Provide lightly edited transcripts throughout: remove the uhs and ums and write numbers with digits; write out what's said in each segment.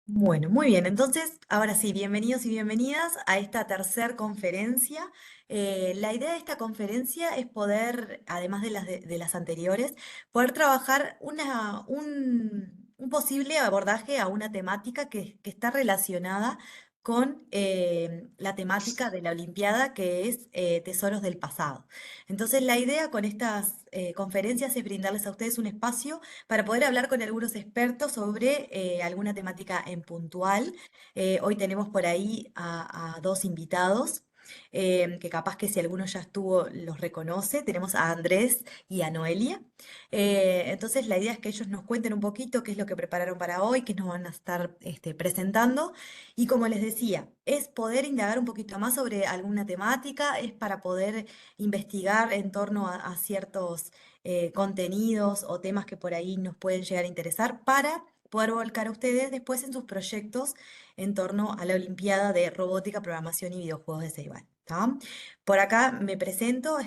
Bueno, muy bien. Entonces, ahora sí, bienvenidos y bienvenidas a esta tercer conferencia. La idea de esta conferencia es poder, además de las anteriores, poder trabajar un posible abordaje a una temática que está relacionada con la temática de la Olimpiada, que es Tesoros del Pasado. Entonces, la idea con estas conferencias es brindarles a ustedes un espacio para poder hablar con algunos expertos sobre alguna temática en puntual. Hoy tenemos por ahí a dos invitados. Que capaz que si alguno ya estuvo los reconoce. Tenemos a Andrés y a Noelia. Entonces la idea es que ellos nos cuenten un poquito qué es lo que prepararon para hoy, qué nos van a estar presentando. Y como les decía, es poder indagar un poquito más sobre alguna temática, es para poder investigar en torno a ciertos contenidos o temas que por ahí nos pueden llegar a interesar para poder volcar a ustedes después en sus proyectos en torno a la Olimpiada de Robótica, Programación y Videojuegos de Ceibal. ¿Tá? Por acá me presento,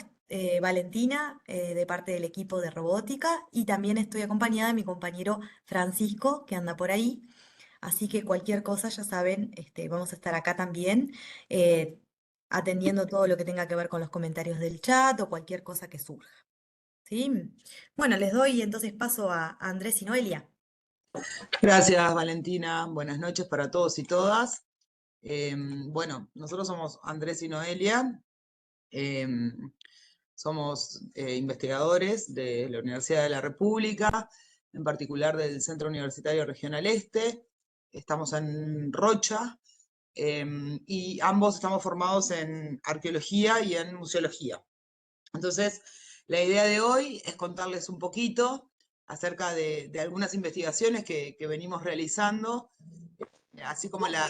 Valentina, de parte del equipo de robótica, y también estoy acompañada de mi compañero Francisco, que anda por ahí. Así que cualquier cosa, ya saben, vamos a estar acá también, eh, atendiendo todo lo que tenga que ver con los comentarios del chat o cualquier cosa que surja. ¿Sí? Bueno, les doy entonces paso a Andrés y Noelia. Gracias, Valentina. Buenas noches para todos y todas. Bueno, nosotros somos Andrés y Noelia. Somos investigadores de la Universidad de la República, en particular del Centro Universitario Regional Este. Estamos en Rocha y ambos estamos formados en arqueología y en museología. Entonces, la idea de hoy es contarles un poquito acerca de algunas investigaciones que venimos realizando, así como la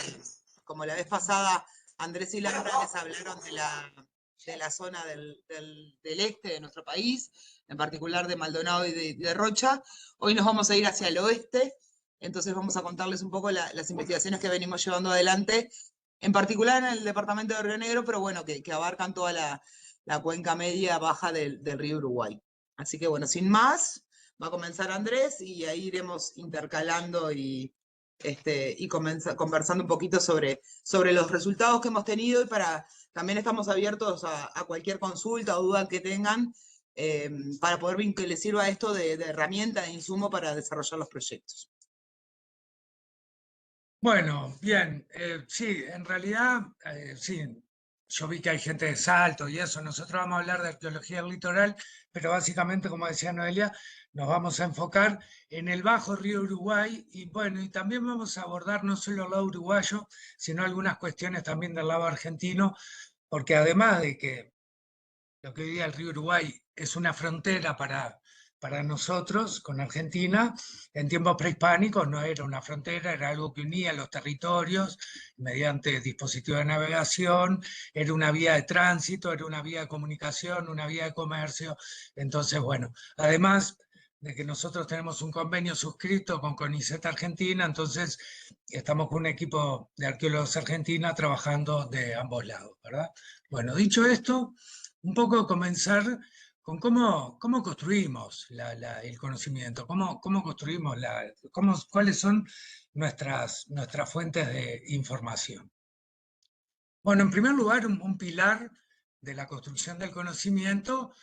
vez pasada Andrés y Laura les hablaron de la zona del este de nuestro país, en particular de Maldonado y de Rocha. Hoy nos vamos a ir hacia el oeste, entonces vamos a contarles un poco las investigaciones que venimos llevando adelante, en particular en el departamento de Río Negro, pero bueno, que abarcan toda la cuenca media baja del río Uruguay. Así que bueno, sin más, va a comenzar Andrés y ahí iremos intercalando y conversando un poquito sobre los resultados que hemos tenido y también estamos abiertos a cualquier consulta o duda que tengan para poder ver que les sirva esto de herramienta, de insumo para desarrollar los proyectos. Bueno, bien, sí, en realidad, sí, yo vi que hay gente de Salto y eso, nosotros vamos a hablar de arqueología del litoral, pero básicamente, como decía Noelia, nos vamos a enfocar en el bajo río Uruguay y bueno, y también vamos a abordar no solo el lado uruguayo, sino algunas cuestiones también del lado argentino, porque además de que lo que hoy día el río Uruguay es una frontera para nosotros con Argentina. En tiempos prehispánicos no era una frontera, era algo que unía los territorios mediante dispositivos de navegación, era una vía de tránsito, era una vía de comunicación, una vía de comercio. Entonces, bueno, además de que nosotros tenemos un convenio suscrito con CONICET Argentina, entonces estamos con un equipo de arqueólogos argentina trabajando de ambos lados, ¿verdad? Bueno, dicho esto, un poco comenzar con cómo construimos el conocimiento, cómo construimos cuáles son nuestras fuentes de información. Bueno, en primer lugar, un pilar de la construcción del conocimiento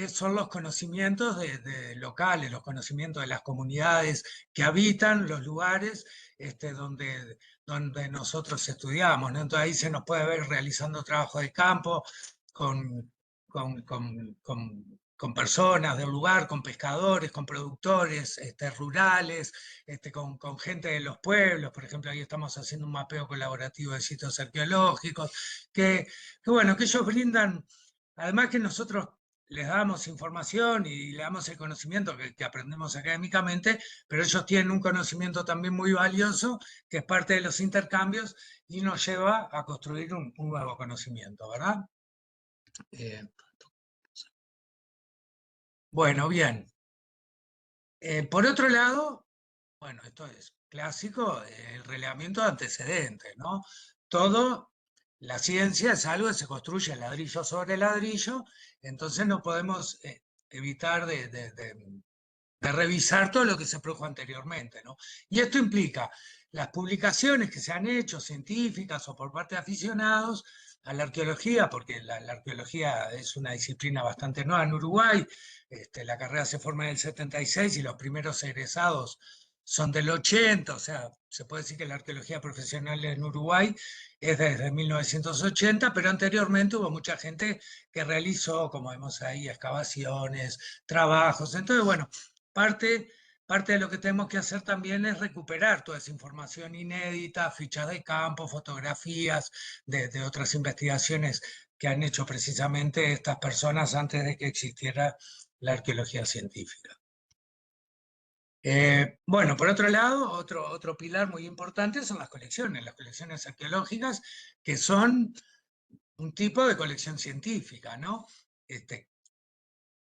son los conocimientos de locales, los conocimientos de las comunidades que habitan los lugares donde nosotros estudiamos, ¿no? Entonces ahí se nos puede ver realizando trabajo de campo con, con personas del lugar, con pescadores, con productores rurales, con gente de los pueblos. Por ejemplo, ahí estamos haciendo un mapeo colaborativo de sitios arqueológicos, bueno, que ellos brindan, además que nosotros les damos información y le damos el conocimiento que aprendemos académicamente, pero ellos tienen un conocimiento también muy valioso, que es parte de los intercambios y nos lleva a construir un nuevo conocimiento, ¿verdad? Eh, bueno, bien. Por otro lado, bueno, esto es clásico, el relevamiento de antecedentes, ¿no? Todo, la ciencia es algo que se construye ladrillo sobre ladrillo, entonces no podemos evitar de revisar todo lo que se produjo anteriormente, ¿no? Y esto implica las publicaciones que se han hecho, científicas o por parte de aficionados a la arqueología, porque la arqueología es una disciplina bastante nueva en Uruguay. La carrera se forma en el 76 y los primeros egresados son del 80, o sea, se puede decir que la arqueología profesional en Uruguay es desde 1980, pero anteriormente hubo mucha gente que realizó, como vemos ahí, excavaciones, trabajos. Entonces, bueno, parte de lo que tenemos que hacer también es recuperar toda esa información inédita, fichas de campo, fotografías de otras investigaciones que han hecho precisamente estas personas antes de que existiera la arqueología científica. Bueno, por otro lado, otro pilar muy importante son las colecciones arqueológicas, que son un tipo de colección científica, ¿no? Que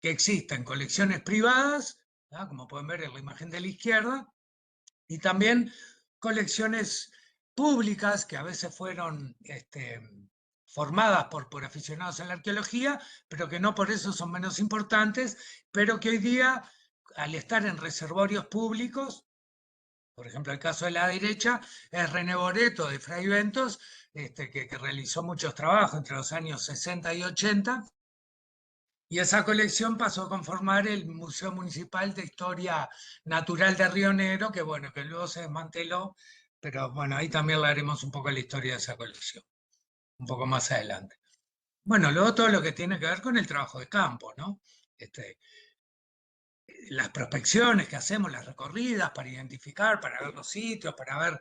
existen colecciones privadas, ¿no? Como pueden ver en la imagen de la izquierda, y también colecciones públicas que a veces fueron formadas por aficionados a la arqueología, pero que no por eso son menos importantes, pero que hoy día, al estar en reservorios públicos, por ejemplo, el caso de la derecha es René Boreto de Fray Ventos, que realizó muchos trabajos entre los años 60 y 80, y esa colección pasó a conformar el Museo Municipal de Historia Natural de Río Negro, que bueno, que luego se desmanteló, pero bueno, ahí también le haremos un poco la historia de esa colección, un poco más adelante. Bueno, luego todo lo que tiene que ver con el trabajo de campo, ¿no? Las prospecciones que hacemos, las recorridas para identificar, para ver los sitios, para ver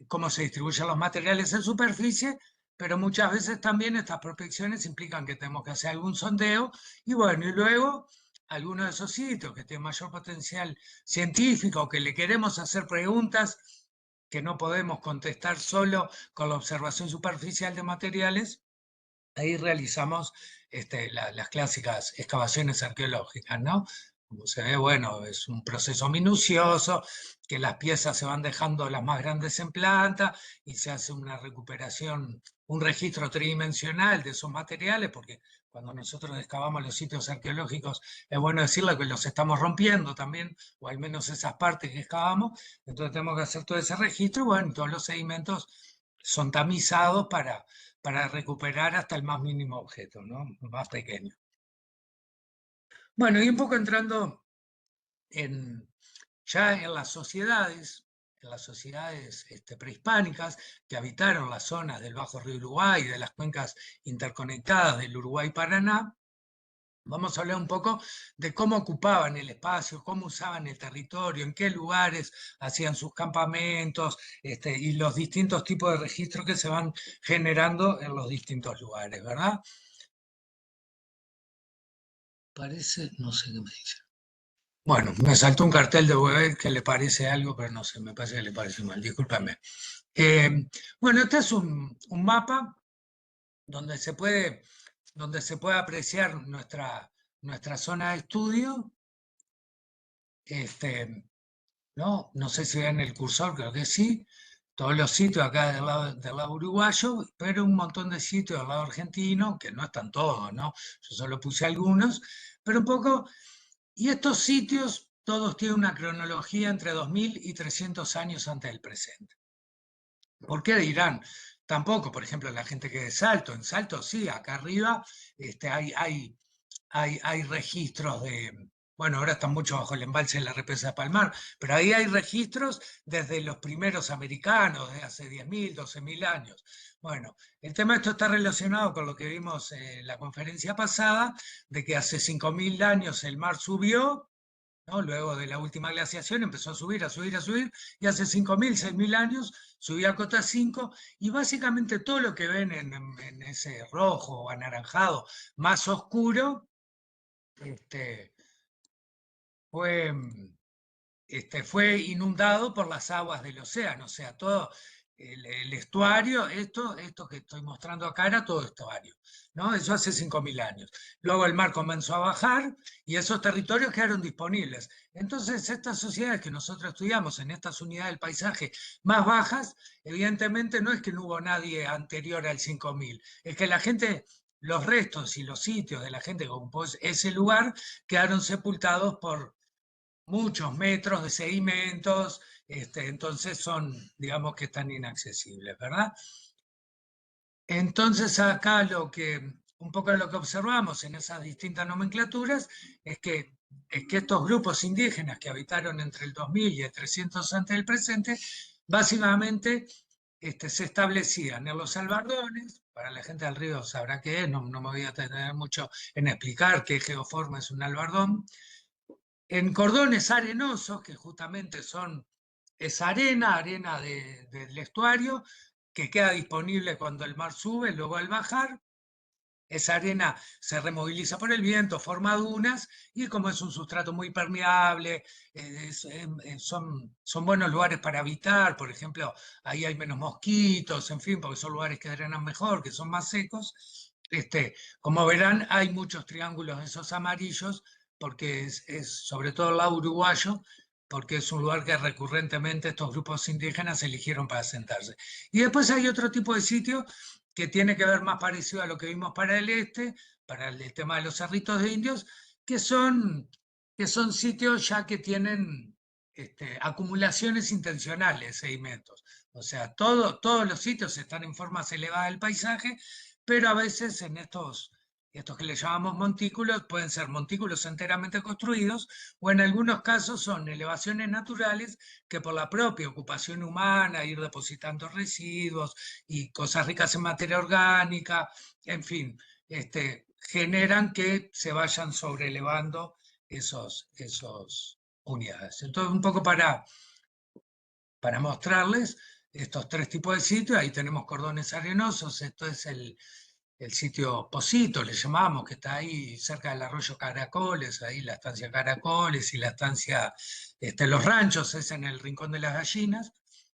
cómo se distribuyen los materiales en superficie, pero muchas veces también estas prospecciones implican que tenemos que hacer algún sondeo y bueno, y luego algunos de esos sitios que tienen mayor potencial científico o que le queremos hacer preguntas que no podemos contestar solo con la observación superficial de materiales, ahí realizamos las clásicas excavaciones arqueológicas, ¿no? Como se ve, bueno, es un proceso minucioso, que las piezas se van dejando las más grandes en planta y se hace una recuperación, un registro tridimensional de esos materiales, porque cuando nosotros excavamos los sitios arqueológicos, es bueno decirle que los estamos rompiendo también, o al menos esas partes que excavamos, entonces tenemos que hacer todo ese registro, bueno, todos los sedimentos son tamizados para recuperar hasta el más mínimo objeto, ¿no? Más pequeño. Bueno, y un poco entrando ya en las sociedades prehispánicas que habitaron las zonas del Bajo Río Uruguay y de las cuencas interconectadas del Uruguay-Paraná, vamos a hablar un poco de cómo ocupaban el espacio, cómo usaban el territorio, en qué lugares hacían sus campamentos, y los distintos tipos de registros que se van generando en los distintos lugares, ¿verdad? Parece, no sé qué me dice. Bueno, me saltó un cartel de web que le parece algo, pero no sé, me parece que le parece mal, discúlpame. Bueno, este es un mapa donde se puede apreciar nuestra zona de estudio. No sé si ven el cursor, creo que sí. Todos los sitios acá del lado uruguayo, pero un montón de sitios del lado argentino, que no están todos, ¿no? Yo solo puse algunos, pero un poco. Y estos sitios todos tienen una cronología entre 2000 y 300 años antes del presente. ¿Por qué dirán? Tampoco, por ejemplo, la gente que de Salto, en Salto sí, acá arriba hay registros de, bueno, ahora están mucho bajo el embalse de la represa de Palmar, pero ahí hay registros desde los primeros americanos, de hace 10.000, 12.000 años. Bueno, el tema de esto está relacionado con lo que vimos en la conferencia pasada, de que hace 5.000 años el mar subió, ¿no? Luego de la última glaciación empezó a subir, a subir, a subir, y hace 5.000, 6.000 años subió a cota 5, y básicamente todo lo que ven en ese rojo o anaranjado más oscuro, fue, fue inundado por las aguas del océano, o sea, todo el estuario, esto que estoy mostrando acá era todo estuario, ¿no? Eso hace 5.000 años. Luego el mar comenzó a bajar y esos territorios quedaron disponibles. Entonces, estas sociedades que nosotros estudiamos en estas unidades del paisaje más bajas, evidentemente no es que no hubo nadie anterior al 5.000, es que la gente, los restos y los sitios de la gente que ocupó ese lugar quedaron sepultados por muchos metros de sedimentos entonces son, digamos que están inaccesibles, ¿verdad? Entonces acá un poco lo que observamos en esas distintas nomenclaturas es que estos grupos indígenas que habitaron entre el 2000 y el 300 antes del presente, básicamente se establecían en los albardones. Para la gente del río sabrá qué es, no me voy a detener mucho en explicar qué geoforma es un albardón. En cordones arenosos, que justamente es arena del estuario, que queda disponible cuando el mar sube, luego al bajar. Esa arena se removiliza por el viento, forma dunas, y como es un sustrato muy permeable, son buenos lugares para habitar. Por ejemplo, ahí hay menos mosquitos, en fin, porque son lugares que drenan mejor, que son más secos. Como verán, hay muchos triángulos de esos amarillos, porque es sobre todo el lado uruguayo, porque es un lugar que recurrentemente estos grupos indígenas eligieron para asentarse. Y después hay otro tipo de sitio que tiene que ver más parecido a lo que vimos para el este, para el tema de los cerritos de indios, que son sitios ya que tienen acumulaciones intencionales de sedimentos. O sea, todos los sitios están en formas elevadas del paisaje, pero a veces en estos que le llamamos montículos, pueden ser montículos enteramente construidos, o en algunos casos son elevaciones naturales que por la propia ocupación humana, ir depositando residuos y cosas ricas en materia orgánica, en fin, generan que se vayan sobrelevando esos unidades. Entonces, un poco para mostrarles estos tres tipos de sitios, ahí tenemos cordones arenosos, esto es el sitio Posito, le llamamos, que está ahí cerca del arroyo Caracoles, ahí la estancia Caracoles y la estancia Los Ranchos, es en el Rincón de las Gallinas,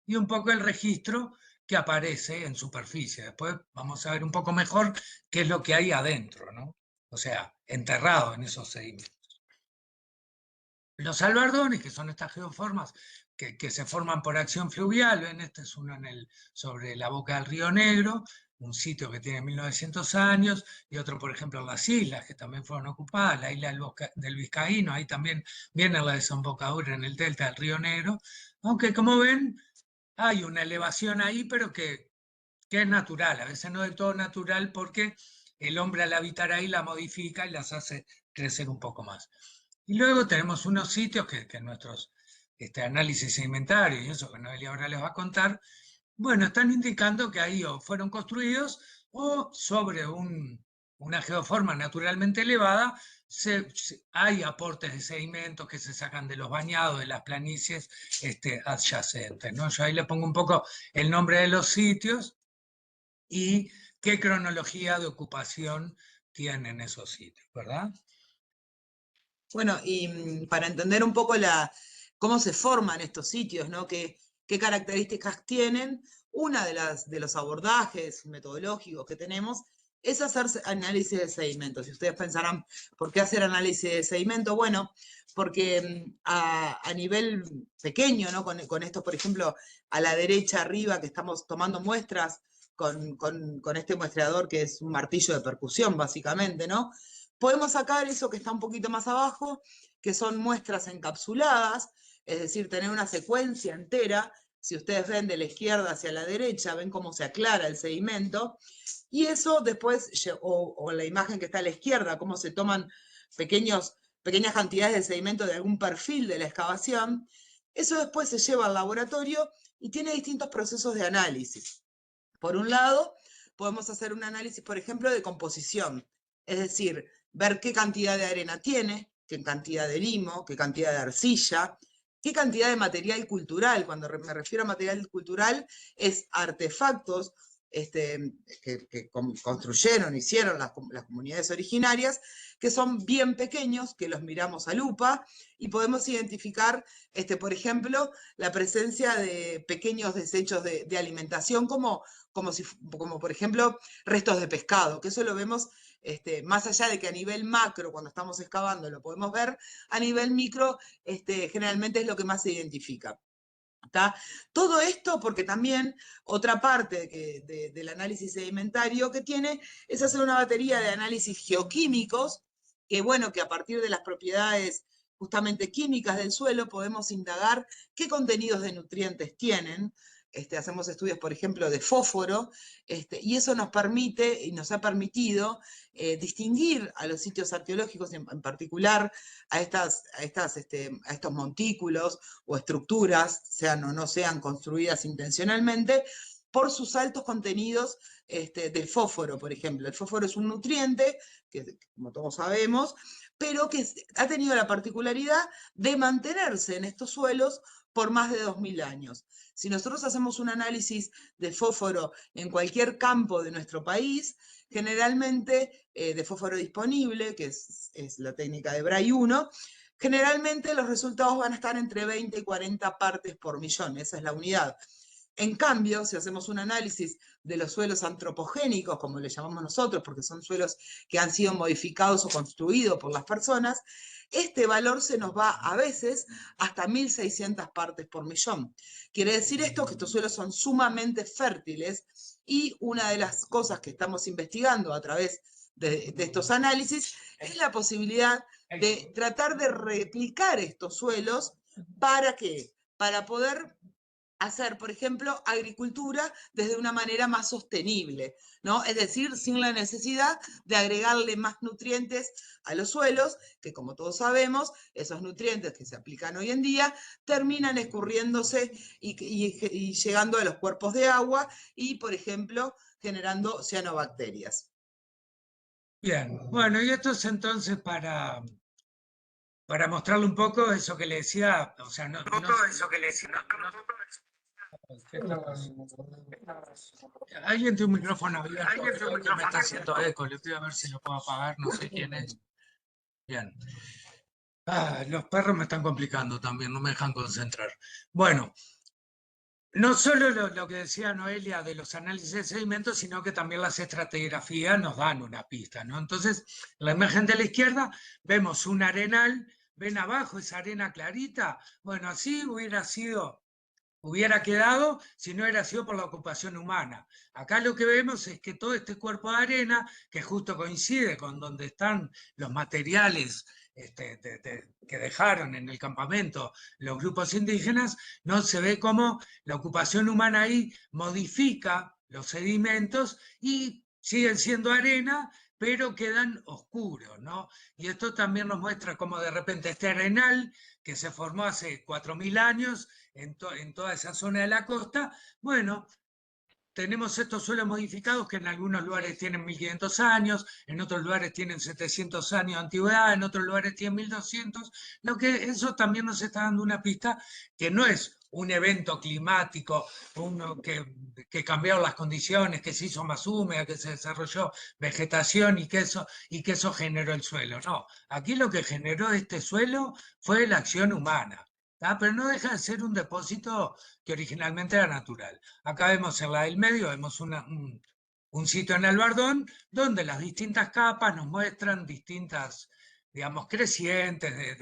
y un poco el registro que aparece en superficie. Después vamos a ver un poco mejor qué es lo que hay adentro, ¿no? O sea, enterrado en esos sedimentos. Los albardones, que son estas geoformas que se forman por acción fluvial, ven, este es uno sobre la boca del Río Negro, un sitio que tiene 1900 años, y otro, por ejemplo, en las islas, que también fueron ocupadas, la isla del Vizcaíno, ahí también viene la desembocadura en el delta del Río Negro, aunque como ven, hay una elevación ahí, pero que es natural, a veces no del todo natural, porque el hombre al habitar ahí la modifica y las hace crecer un poco más. Y luego tenemos unos sitios que nuestros análisis sedimentarios y eso que Noelia ahora les va a contar, bueno, están indicando que ahí o fueron construidos o sobre una geoforma naturalmente elevada hay aportes de sedimentos que se sacan de los bañados, de las planicies adyacentes, ¿no? Yo ahí le pongo un poco el nombre de los sitios y qué cronología de ocupación tienen esos sitios, ¿verdad? Bueno, y para entender un poco cómo se forman estos sitios, ¿no? ¿Qué características tienen? Una de los abordajes metodológicos que tenemos es hacer análisis de sedimentos. Y ustedes pensarán, ¿por qué hacer análisis de sedimento? Bueno, porque a nivel pequeño, ¿no? Con esto, por ejemplo, a la derecha arriba, que estamos tomando muestras con este muestreador que es un martillo de percusión, básicamente, ¿no? Podemos sacar eso que está un poquito más abajo, que son muestras encapsuladas, es decir, tener una secuencia entera. Si ustedes ven de la izquierda hacia la derecha, ven cómo se aclara el sedimento. Y eso después, o la imagen que está a la izquierda, cómo se toman pequeñas cantidades de sedimento de algún perfil de la excavación. Eso después se lleva al laboratorio y tiene distintos procesos de análisis. Por un lado, podemos hacer un análisis, por ejemplo, de composición, es decir, ver qué cantidad de arena tiene, qué cantidad de limo, qué cantidad de arcilla, qué cantidad de material cultural. Cuando me refiero a material cultural, es artefactos que construyeron, hicieron las comunidades originarias, que son bien pequeños, que los miramos a lupa y podemos identificar, por ejemplo, la presencia de pequeños desechos de alimentación, como por ejemplo restos de pescado, que eso lo vemos más allá de que a nivel macro, cuando estamos excavando, lo podemos ver, a nivel micro generalmente es lo que más se identifica. ¿Tá? Todo esto porque también otra parte del análisis sedimentario que tiene es hacer una batería de análisis geoquímicos, que bueno, que a partir de las propiedades justamente químicas del suelo, podemos indagar qué contenidos de nutrientes tienen. Hacemos estudios, por ejemplo, de fósforo, y eso nos permite y nos ha permitido distinguir a los sitios arqueológicos, en particular a estos montículos o estructuras, sean o no sean construidas intencionalmente, por sus altos contenidos del fósforo, por ejemplo. El fósforo es un nutriente, que como todos sabemos, pero que ha tenido la particularidad de mantenerse en estos suelos por más de 2000 años. Si nosotros hacemos un análisis de fósforo en cualquier campo de nuestro país, generalmente de fósforo disponible, que es la técnica de Bray 1, generalmente los resultados van a estar entre 20 y 40 partes por millón, esa es la unidad. En cambio, si hacemos un análisis de los suelos antropogénicos, como le llamamos nosotros, porque son suelos que han sido modificados o construidos por las personas, este valor se nos va a veces hasta 1600 partes por millón. Quiere decir esto que estos suelos son sumamente fértiles, y una de las cosas que estamos investigando a través de estos análisis es la posibilidad de tratar de replicar estos suelos. ¿Para qué? Para poder hacer, por ejemplo, agricultura desde una manera más sostenible, ¿no? Es decir, sin la necesidad de agregarle más nutrientes a los suelos, que como todos sabemos, esos nutrientes que se aplican hoy en día terminan escurriéndose y llegando a los cuerpos de agua y, por ejemplo, generando cianobacterias. Bien, bueno, y esto es entonces para mostrarle un poco eso que le decía, o sea, eso que le decía, ¿qué está pasando? Alguien tiene un micrófono abierto, alguien me está haciendo eco, le pido a ver si lo puedo apagar, no sé quién es. Bien. Los perros me están complicando también, no me dejan concentrar. Bueno, no solo lo que decía Noelia de los análisis de sedimentos, sino que también las estratigrafías nos dan una pista, ¿no? Entonces, en la imagen de la izquierda vemos un arenal, ven abajo esa arena clarita, bueno, así hubiera quedado si no hubiera sido por la ocupación humana. Acá lo que vemos es que todo este cuerpo de arena, que justo coincide con donde están los materiales que dejaron en el campamento los grupos indígenas, no se ve cómo la ocupación humana ahí modifica los sedimentos y siguen siendo arena, pero quedan oscuros, ¿no? Y esto también nos muestra cómo de repente este arenal que se formó hace 4000 años en toda esa zona de la costa, bueno, tenemos estos suelos modificados que en algunos lugares tienen 1500 años, en otros lugares tienen 700 años de antigüedad, en otros lugares tienen 1200, lo que eso también nos está dando una pista que no es un evento climático, uno que cambiaron las condiciones, que se hizo más húmeda, que se desarrolló vegetación y que eso generó el suelo. No, aquí lo que generó este suelo fue la acción humana. Pero no deja de ser un depósito que originalmente era natural. Acá vemos en la del medio, vemos un sitio en el Bardón donde las distintas capas nos muestran distintas, digamos, crecientes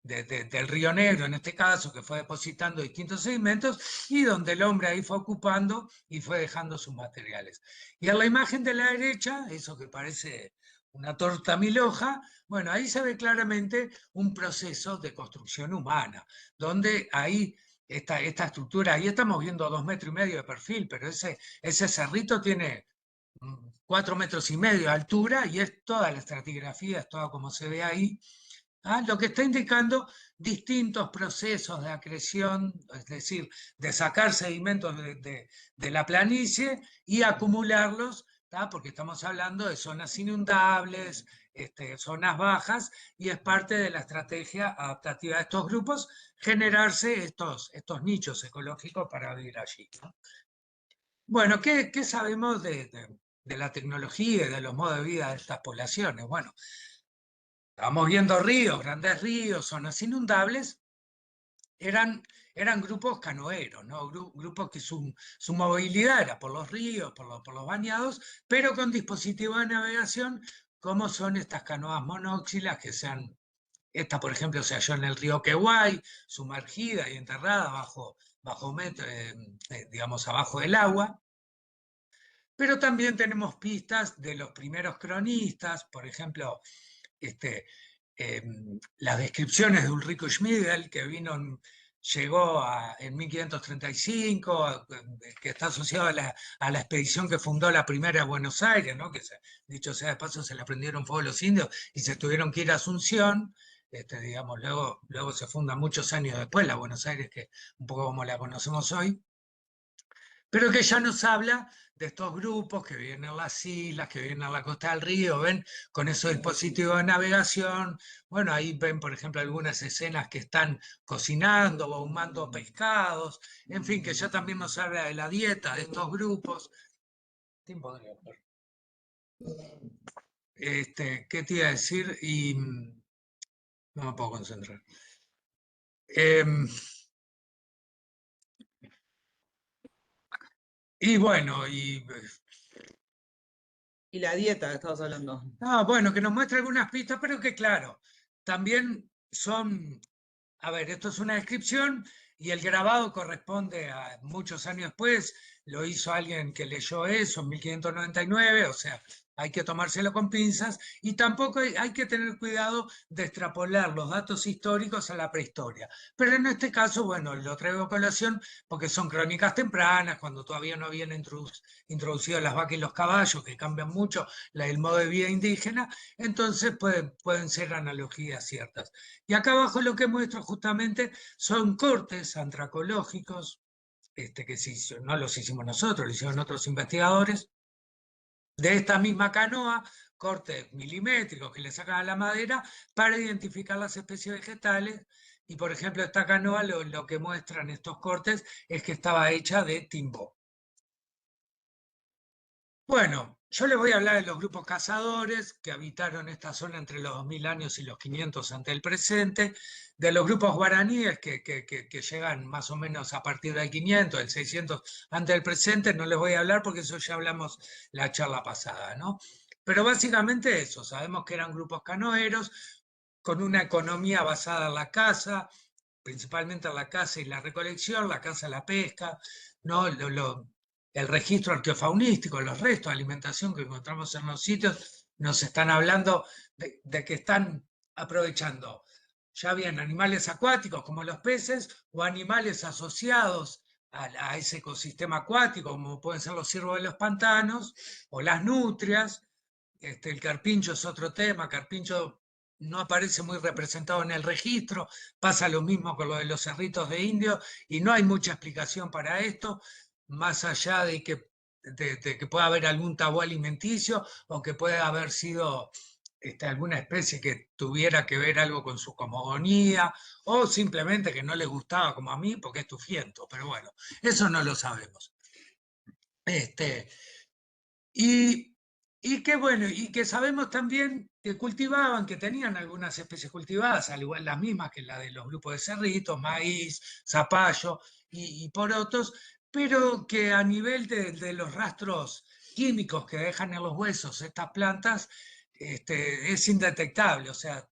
del Río Negro, en este caso, que fue depositando distintos sedimentos y donde el hombre ahí fue ocupando y fue dejando sus materiales. Y en la imagen de la derecha, eso que parece una torta mil hoja, bueno, ahí se ve claramente un proceso de construcción humana, donde ahí esta estructura, ahí estamos viendo 2,5 metros de perfil, pero ese cerrito tiene 4,5 metros de altura y es toda la estratigrafía, es todo como se ve ahí. Lo que está indicando distintos procesos de acreción, es decir, de sacar sedimentos de la planicie y acumularlos, porque estamos hablando de zonas inundables, zonas bajas, y es parte de la estrategia adaptativa de estos grupos generarse estos nichos ecológicos para vivir allí, ¿no? Bueno, ¿qué sabemos de la tecnología y de los modos de vida de estas poblaciones? Bueno, estamos viendo ríos, grandes ríos, zonas inundables, eran grupos canoeros, ¿no? Grupos que su movilidad era por los ríos, por los bañados, pero con dispositivos de navegación, como son estas canoas monóxilas esta por ejemplo se halló en el río Queguay, sumergida y enterrada digamos, abajo del agua. Pero también tenemos pistas de los primeros cronistas, por ejemplo, las descripciones de Ulrico Schmidl, que llegó en 1535, que está asociado a la expedición que fundó la primera Buenos Aires, ¿no? Que dicho sea de paso, se le prendieron fuego los indios y se tuvieron que ir a Asunción. Digamos, luego se funda muchos años después la Buenos Aires, que un poco como la conocemos hoy, pero que ya nos habla de estos grupos que viven en las islas, que viven en la costa del río, ven con esos dispositivos de navegación. Bueno, ahí ven, por ejemplo, algunas escenas que están cocinando o ahumando pescados, en fin, que ya también nos habla de la dieta de estos grupos. ¿Qué te iba a decir? Y no me puedo concentrar. Y bueno, Y la dieta que estabas hablando. bueno, que nos muestra algunas pistas, pero que claro, también son, a ver, esto es una descripción y el grabado corresponde a muchos años después, lo hizo alguien que leyó eso en 1599, o sea, hay que tomárselo con pinzas y tampoco hay que tener cuidado de extrapolar los datos históricos a la prehistoria. Pero en este caso, bueno, lo traigo a colación porque son crónicas tempranas, cuando todavía no habían introducido las vacas y los caballos, que cambian mucho el modo de vida indígena, entonces pueden ser analogías ciertas. Y acá abajo lo que muestro justamente son cortes antracológicos, que no los hicimos nosotros, lo hicieron otros investigadores, de esta misma canoa, cortes milimétricos que le sacan a la madera para identificar las especies vegetales. Y por ejemplo, esta canoa lo que muestran estos cortes es que estaba hecha de timbó. Bueno, yo les voy a hablar de los grupos cazadores que habitaron esta zona entre los 2000 años y los 500 ante el presente, de los grupos guaraníes que llegan más o menos a partir del 500, del 600 ante el presente, no les voy a hablar porque eso ya hablamos la charla pasada, ¿no? Pero básicamente eso, sabemos que eran grupos canoeros con una economía basada en la caza, principalmente en la caza y la recolección, la caza y la pesca, ¿no? El registro arqueofaunístico, los restos de alimentación que encontramos en los sitios, nos están hablando de que están aprovechando ya bien animales acuáticos como los peces o animales asociados a ese ecosistema acuático, como pueden ser los ciervos de los pantanos o las nutrias. El carpincho es otro tema, carpincho no aparece muy representado en el registro, pasa lo mismo con lo de los cerritos de indio y no hay mucha explicación para esto, más allá de que pueda haber algún tabú alimenticio o que pueda haber sido alguna especie que tuviera que ver algo con su cosmogonía o simplemente que no le gustaba como a mí porque es tufiento, pero bueno, eso no lo sabemos. Y, y que bueno, y que sabemos también que cultivaban, que tenían algunas especies cultivadas, al igual las mismas que la de los grupos de cerritos, maíz, zapallo y porotos, pero que a nivel de los rastros químicos que dejan en los huesos estas plantas, es indetectable, o sea,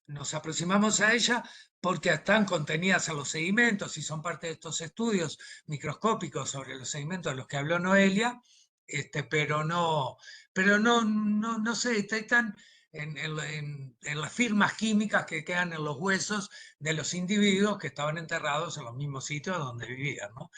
nos aproximamos a ella porque están contenidas en los sedimentos y son parte de estos estudios microscópicos sobre los sedimentos de los que habló Noelia, pero no se detectan en las firmas químicas que quedan en los huesos de los individuos que estaban enterrados en los mismos sitios donde vivían, ¿no?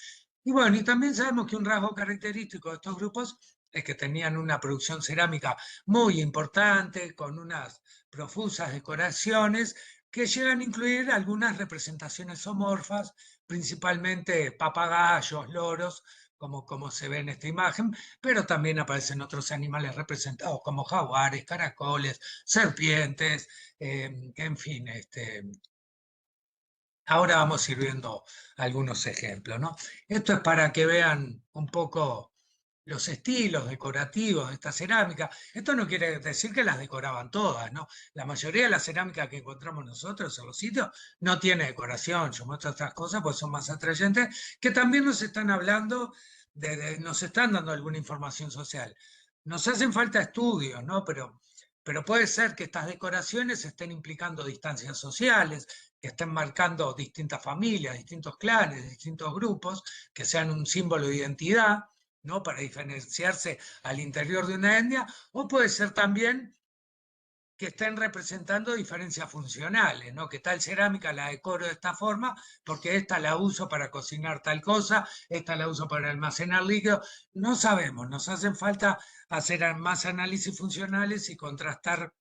Y bueno, y también sabemos que un rasgo característico de estos grupos es que tenían una producción cerámica muy importante, con unas profusas decoraciones que llegan a incluir algunas representaciones zoomorfas, principalmente papagayos, loros, como se ve en esta imagen, pero también aparecen otros animales representados como jaguares, caracoles, serpientes, en fin, ahora vamos a ir viendo algunos ejemplos, ¿no? Esto es para que vean un poco los estilos decorativos de esta cerámica. Esto no quiere decir que las decoraban todas, ¿no? La mayoría de la cerámica que encontramos nosotros en los sitios no tiene decoración. Yo muestro otras cosas pues son más atrayentes, que también nos están hablando, nos están dando alguna información social. Nos hacen falta estudios, ¿no? Pero puede ser que estas decoraciones estén implicando distancias sociales, que estén marcando distintas familias, distintos clanes, distintos grupos, que sean un símbolo de identidad, ¿no? Para diferenciarse al interior de una etnia, o puede ser también que estén representando diferencias funcionales, ¿no? Que tal cerámica la decoro de esta forma, porque esta la uso para cocinar tal cosa, esta la uso para almacenar líquido. No sabemos, nos hacen falta hacer más análisis funcionales y contrastar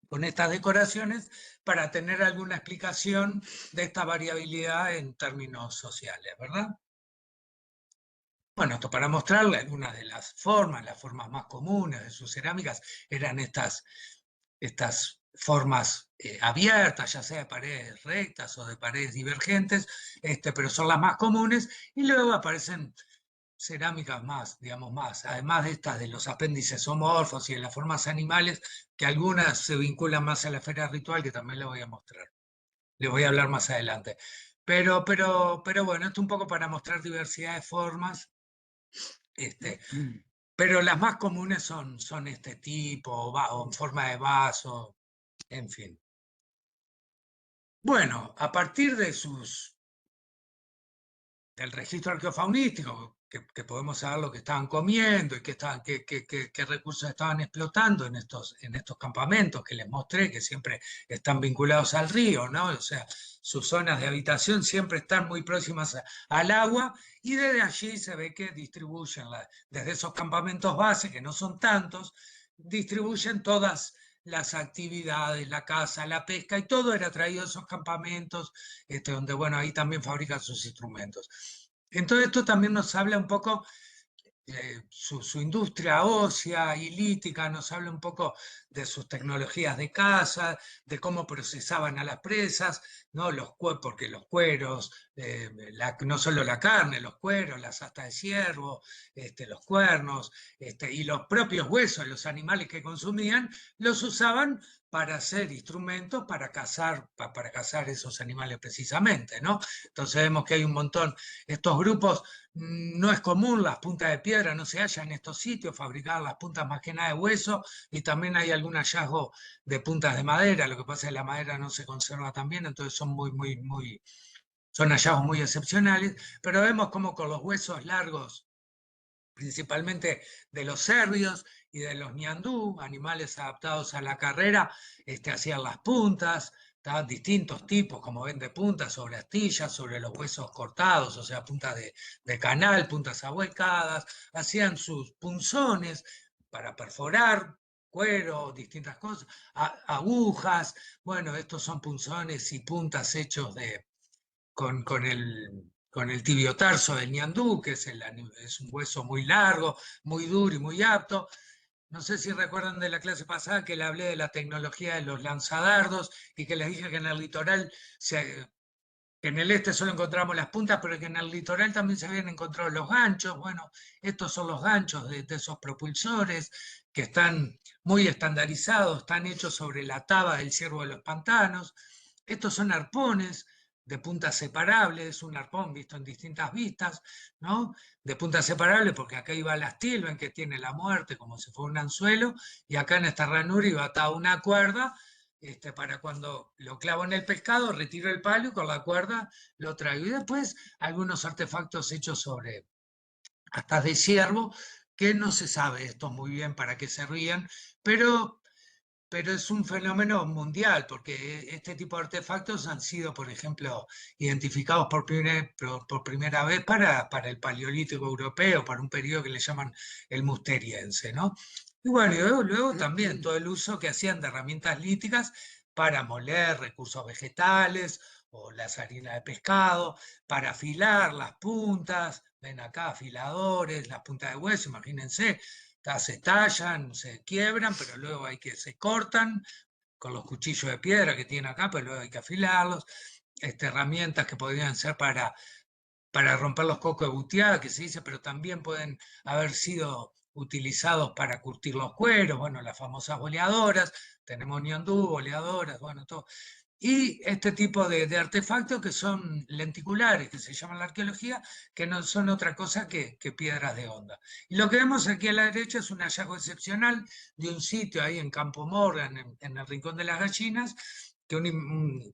con estas decoraciones para tener alguna explicación de esta variabilidad en términos sociales, ¿verdad? Bueno, esto para mostrarle algunas de las formas más comunes de sus cerámicas eran estas formas abiertas, ya sea de paredes rectas o de paredes divergentes, pero son las más comunes, y luego aparecen cerámicas más, digamos más, además de estas de los apéndices zoomorfos y de las formas animales, que algunas se vinculan más a la esfera ritual, que también les voy a mostrar, les voy a hablar más adelante. Pero bueno, esto un poco para mostrar diversidad de formas, pero las más comunes son este tipo, o en forma de vaso, en fin. Bueno, a partir de del registro arqueofaunístico, que podemos saber lo que estaban comiendo y qué recursos estaban explotando en estos campamentos que les mostré, que siempre están vinculados al río, ¿no? O sea, sus zonas de habitación siempre están muy próximas al agua, y desde allí se ve que distribuyen, desde esos campamentos base, que no son tantos, distribuyen todas las actividades, la caza, la pesca, y todo era traído a esos campamentos, donde, bueno, ahí también fabrican sus instrumentos. Entonces esto también nos habla un poco, su industria ósea y lítica, nos habla un poco de sus tecnologías de caza, de cómo procesaban a las presas, ¿no? Porque los cueros, no solo la carne, los cueros, las astas de ciervo, los cuernos, y los propios huesos de los animales que consumían, los usaban para hacer instrumentos para cazar esos animales precisamente, ¿no? Entonces vemos que hay un montón, estos grupos, no es común, las puntas de piedra no se hallan en estos sitios, fabricar las puntas más que nada de hueso, y también hay algún hallazgo de puntas de madera, lo que pasa es que la madera no se conserva tan bien, entonces son hallazgos muy excepcionales, pero vemos como con los huesos largos, principalmente de los cervios y de los ñandú, animales adaptados a la carrera, hacían las puntas, distintos tipos, como ven, de puntas sobre astillas, sobre los huesos cortados, o sea, puntas de canal, puntas ahuecadas, hacían sus punzones para perforar cuero, distintas cosas, agujas, bueno, estos son punzones y puntas hechos con el tibio tarso del ñandú, que es un hueso muy largo, muy duro y muy apto. No sé si recuerdan de la clase pasada que le hablé de la tecnología de los lanzadardos, y que les dije que en el litoral, que en el este solo encontramos las puntas, pero que en el litoral también se habían encontrado los ganchos. Bueno, estos son los ganchos de esos propulsores, que están muy estandarizados, están hechos sobre la taba del ciervo de los pantanos. Estos son arpones de puntas separables, un arpón visto en distintas vistas, ¿no? De puntas separables, porque acá iba la ven que tiene la muerte como si fuera un anzuelo, y acá en esta ranura iba atada una cuerda, para cuando lo clavo en el pescado, retiro el palo y con la cuerda lo traigo. Y después algunos artefactos hechos sobre astas de ciervo, que no se sabe esto muy bien para qué servían, pero es un fenómeno mundial, porque este tipo de artefactos han sido, por ejemplo, identificados por primera vez para el Paleolítico europeo, para un periodo que le llaman el Musteriense, ¿no? Y bueno, y luego también todo el uso que hacían de herramientas líticas para moler recursos vegetales o las harinas de pescado, para afilar las puntas, ven acá, afiladores, las puntas de hueso, imagínense, se tallan, se quiebran, pero luego se cortan con los cuchillos de piedra que tienen acá, pero luego hay que afilarlos. Herramientas que podrían ser para romper los cocos de butiá, que se dice, pero también pueden haber sido utilizados para curtir los cueros, bueno, las famosas boleadoras, tenemos ñandú, boleadoras, bueno, todo. Y este tipo de artefactos que son lenticulares, que se llaman la arqueología, que no son otra cosa que piedras de onda. Y lo que vemos aquí a la derecha es un hallazgo excepcional de un sitio ahí en Campo Morgan, en el Rincón de las Gallinas, que un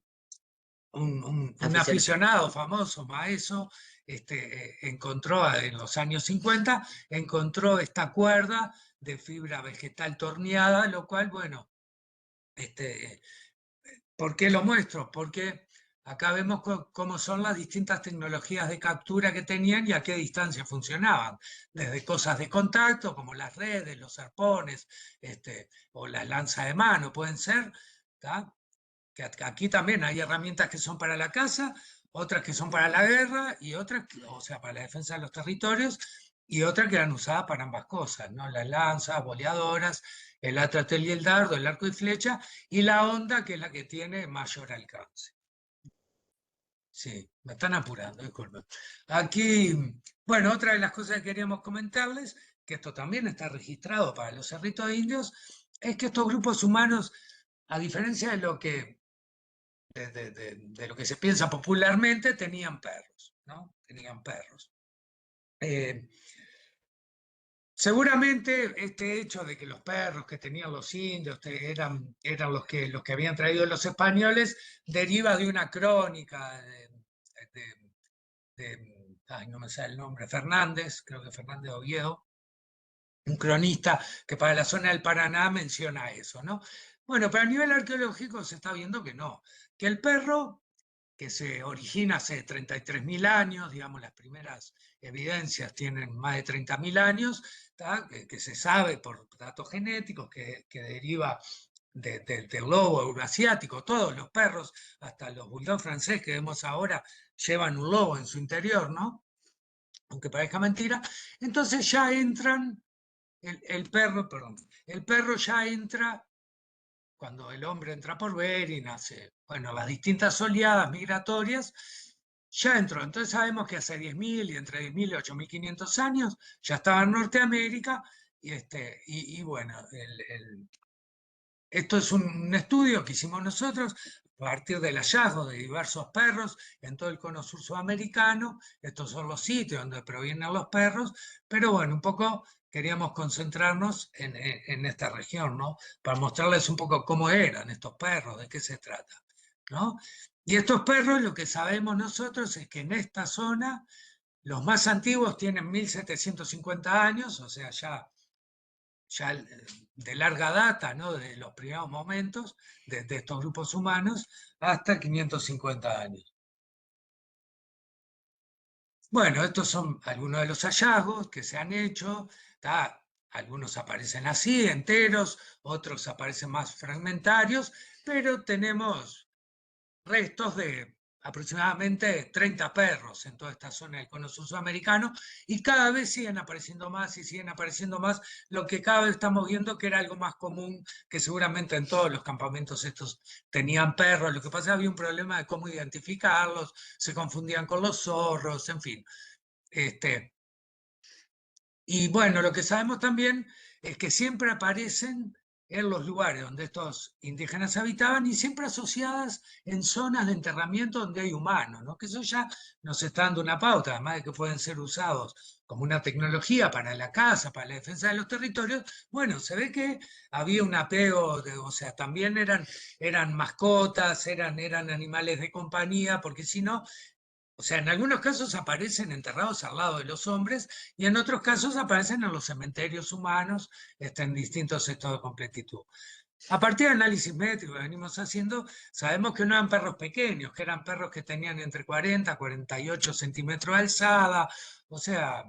aficionado famoso, Maeso, encontró en los años 50, encontró esta cuerda de fibra vegetal torneada, lo cual, bueno, ¿Por qué lo muestro? Porque acá vemos cómo son las distintas tecnologías de captura que tenían y a qué distancia funcionaban. Desde cosas de contacto, como las redes, los arpones, o las lanzas de mano, pueden ser. ¿Tá? Que aquí también hay herramientas que son para la caza, otras que son para la guerra, y otras, o sea, para la defensa de los territorios, y otras que eran usadas para ambas cosas, ¿no? Las lanzas, boleadoras, el atratel y el dardo, el arco y flecha, y la onda, que es la que tiene mayor alcance. Sí, me están apurando, disculpen. Aquí, bueno, otra de las cosas que queríamos comentarles, que esto también está registrado para los cerritos indios, es que estos grupos humanos, a diferencia de lo que de lo que se piensa popularmente, tenían perros, ¿no? Tenían perros. Seguramente este hecho de que los perros que tenían los indios eran los que habían traído los españoles, deriva de una crónica ay, no me sale el nombre, Fernández, creo que Fernández Oviedo, un cronista que para la zona del Paraná menciona eso, ¿no? Bueno, pero a nivel arqueológico se está viendo que no, que el perro que se origina hace 33.000 años, digamos, las primeras evidencias tienen más de 30.000 años, que se sabe por datos genéticos que deriva del lobo euroasiático. Todos los perros, hasta los bulldog francés que vemos ahora, llevan un lobo en su interior, ¿no? Aunque parezca mentira. Entonces ya entran, el perro, perdón, el perro ya entra cuando el hombre entra por ver y nace, bueno, las distintas oleadas migratorias, ya entró. Entonces sabemos que hace 10.000 y entre 10.000 y 8.500 años ya estaba en Norteamérica y bueno, esto es un estudio que hicimos nosotros a partir del hallazgo de diversos perros en todo el cono sur sudamericano. Estos son los sitios donde provienen los perros, pero bueno, un poco queríamos concentrarnos en esta región, ¿no? Para mostrarles un poco cómo eran estos perros, de qué se trata, ¿no? Y estos perros, lo que sabemos nosotros es que en esta zona los más antiguos tienen 1.750 años, o sea, ya de larga data, ¿no? De los primeros momentos de estos grupos humanos hasta 550 años. Bueno, estos son algunos de los hallazgos que se han hecho. Algunos aparecen así, enteros, otros aparecen más fragmentarios, pero tenemos restos de aproximadamente 30 perros en toda esta zona del cono sur sudamericano, y cada vez siguen apareciendo más y siguen apareciendo más, lo que cada vez estamos viendo que era algo más común, que seguramente en todos los campamentos estos tenían perros. Lo que pasa es que había un problema de cómo identificarlos, se confundían con los zorros, en fin. Y bueno, lo que sabemos también es que siempre aparecen en los lugares donde estos indígenas habitaban y siempre asociadas en zonas de enterramiento donde hay humanos, ¿no? Que eso ya nos está dando una pauta, además de que pueden ser usados como una tecnología para la caza, para la defensa de los territorios. Bueno, se ve que había un apego, o sea, también eran mascotas, eran animales de compañía, porque si no, o sea, en algunos casos aparecen enterrados al lado de los hombres y en otros casos aparecen en los cementerios humanos, en distintos estados de completitud. A partir del análisis métrico que venimos haciendo, sabemos que no eran perros pequeños, que eran perros que tenían entre 40 y 48 centímetros de alzada. O sea,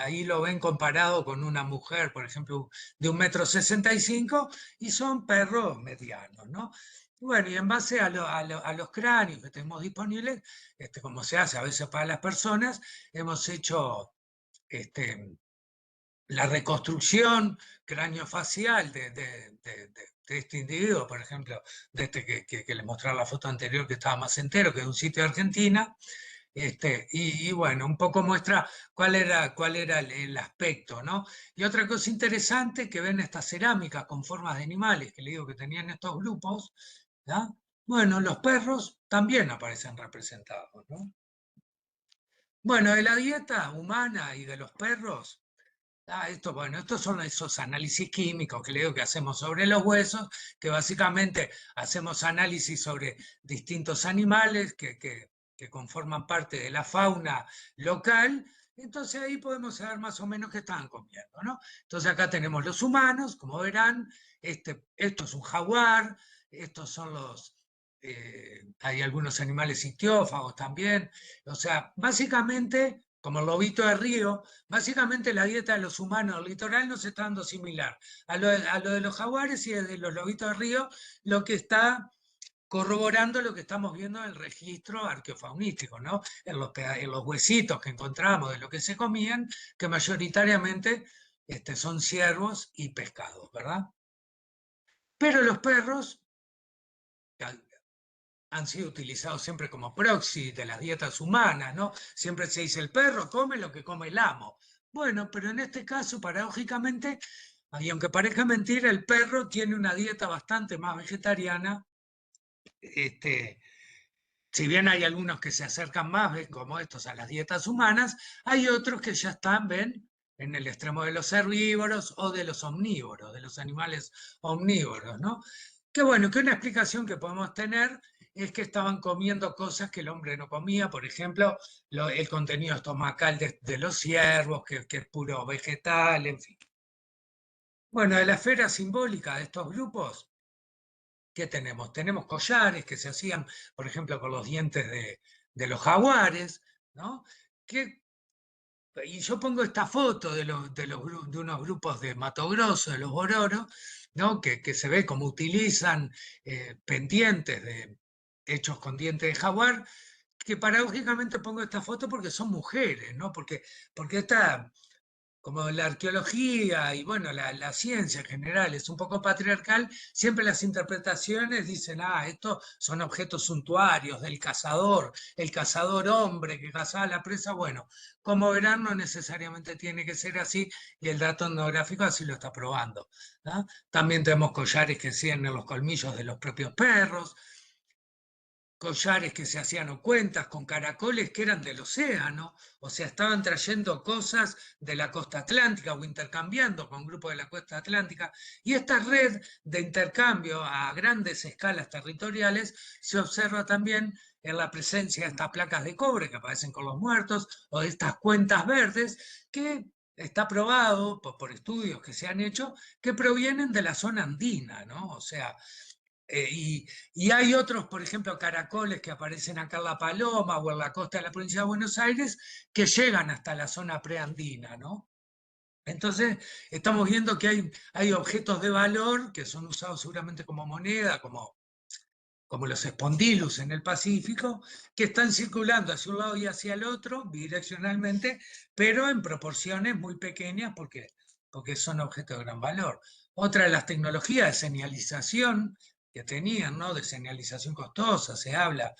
ahí lo ven comparado con una mujer, por ejemplo, de 1,65 m, y son perros medianos, ¿no? Bueno, y en base a los cráneos que tenemos disponibles, como se hace a veces para las personas, hemos hecho la reconstrucción craneofacial de este individuo, por ejemplo, de que les mostraba la foto anterior, que estaba más entero, que es un sitio de Argentina. Y bueno, un poco muestra cuál era el aspecto, ¿no? Y otra cosa interesante, que ven estas cerámicas con formas de animales, que le digo que tenían estos grupos, ¿ya? Bueno, los perros también aparecen representados, ¿no? Bueno, de la dieta humana y de los perros, bueno, estos son esos análisis químicos que le digo que hacemos sobre los huesos, que básicamente hacemos análisis sobre distintos animales que conforman parte de la fauna local, Entonces ahí podemos saber más o menos qué estaban comiendo, ¿no? Entonces acá tenemos los humanos, como verán, esto es un jaguar, estos son hay algunos animales ictiófagos también, o sea, básicamente, como el lobito de río, básicamente la dieta de los humanos del litoral nos está dando similar a lo de los jaguares y de los lobitos de río, lo que está corroborando lo que estamos viendo en el registro arqueofaunístico, ¿no? En los huesitos que encontramos de lo que se comían, que mayoritariamente son ciervos y pescados, ¿verdad? Pero los perros han sido utilizados siempre como proxy de las dietas humanas, ¿no? Siempre se dice el perro come lo que come el amo. Bueno, pero en este caso, paradójicamente, y aunque parezca mentira, el perro tiene una dieta bastante más vegetariana, si bien hay algunos que se acercan más, ven, como estos, a las dietas humanas, hay otros que ya están, ven, en el extremo de los herbívoros o de los omnívoros, de los animales omnívoros, ¿no? Que bueno, que una explicación que podemos tener es que estaban comiendo cosas que el hombre no comía, por ejemplo, el contenido estomacal de los ciervos, que es puro vegetal, en fin. Bueno, de la esfera simbólica de estos grupos, ¿qué tenemos? Tenemos collares que se hacían, por ejemplo, con los dientes de los jaguares, ¿no? Que, y yo pongo esta foto de unos grupos de Mato Grosso, de los Bororo, ¿no? Que se ve cómo utilizan pendientes hechos con dientes de jaguar, que paradójicamente pongo esta foto porque son mujeres, ¿no? Porque esta como la arqueología y bueno, la ciencia en general es un poco patriarcal, siempre las interpretaciones dicen, estos son objetos suntuarios del cazador, el cazador hombre que cazaba la presa. Bueno, como verán, no necesariamente tiene que ser así y el dato etnográfico así lo está probando, ¿no? También tenemos collares que siguen en los colmillos de los propios perros, collares que se hacían o cuentas con caracoles que eran del océano, o sea, estaban trayendo cosas de la costa atlántica o intercambiando con grupos de la costa atlántica. Y esta red de intercambio a grandes escalas territoriales se observa también en la presencia de estas placas de cobre que aparecen con los muertos o de estas cuentas verdes que está probado por estudios que se han hecho que provienen de la zona andina, ¿no? O sea, y hay otros, por ejemplo, caracoles que aparecen acá en La Paloma o en la costa de la provincia de Buenos Aires, que llegan hasta la zona preandina, ¿no? Entonces, estamos viendo que hay objetos de valor que son usados seguramente como moneda, como los espondilus en el Pacífico, que están circulando hacia un lado y hacia el otro, bidireccionalmente, pero en proporciones muy pequeñas porque son objetos de gran valor. Otra de las tecnologías de señalización que tenían, ¿no? De señalización costosa, se habla,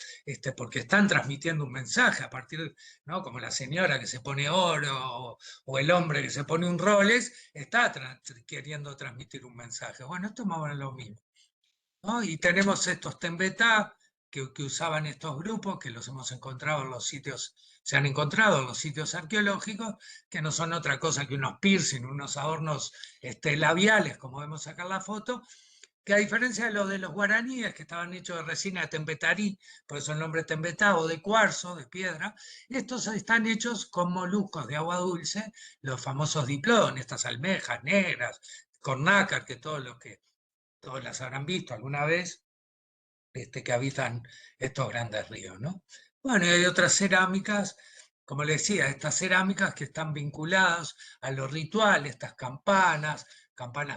porque están transmitiendo un mensaje a partir, ¿no? Como la señora que se pone oro o el hombre que se pone un Rolex, está queriendo transmitir un mensaje. Bueno, esto es más o menos lo mismo, ¿no? Y tenemos estos tembetá que usaban estos grupos, que los hemos encontrado en los sitios, se han encontrado en los sitios arqueológicos, que no son otra cosa que unos piercing, unos adornos labiales, como vemos acá en la foto, que a diferencia de los guaraníes, que estaban hechos de resina de tembetarí, por eso el nombre tembetá, o de cuarzo, de piedra, estos están hechos con moluscos de agua dulce, los famosos diplodon, estas almejas negras, con nácar, que todos las habrán visto alguna vez, que habitan estos grandes ríos, ¿no? Bueno, y hay otras cerámicas, como les decía, estas cerámicas que están vinculadas a lo ritual, estas campanas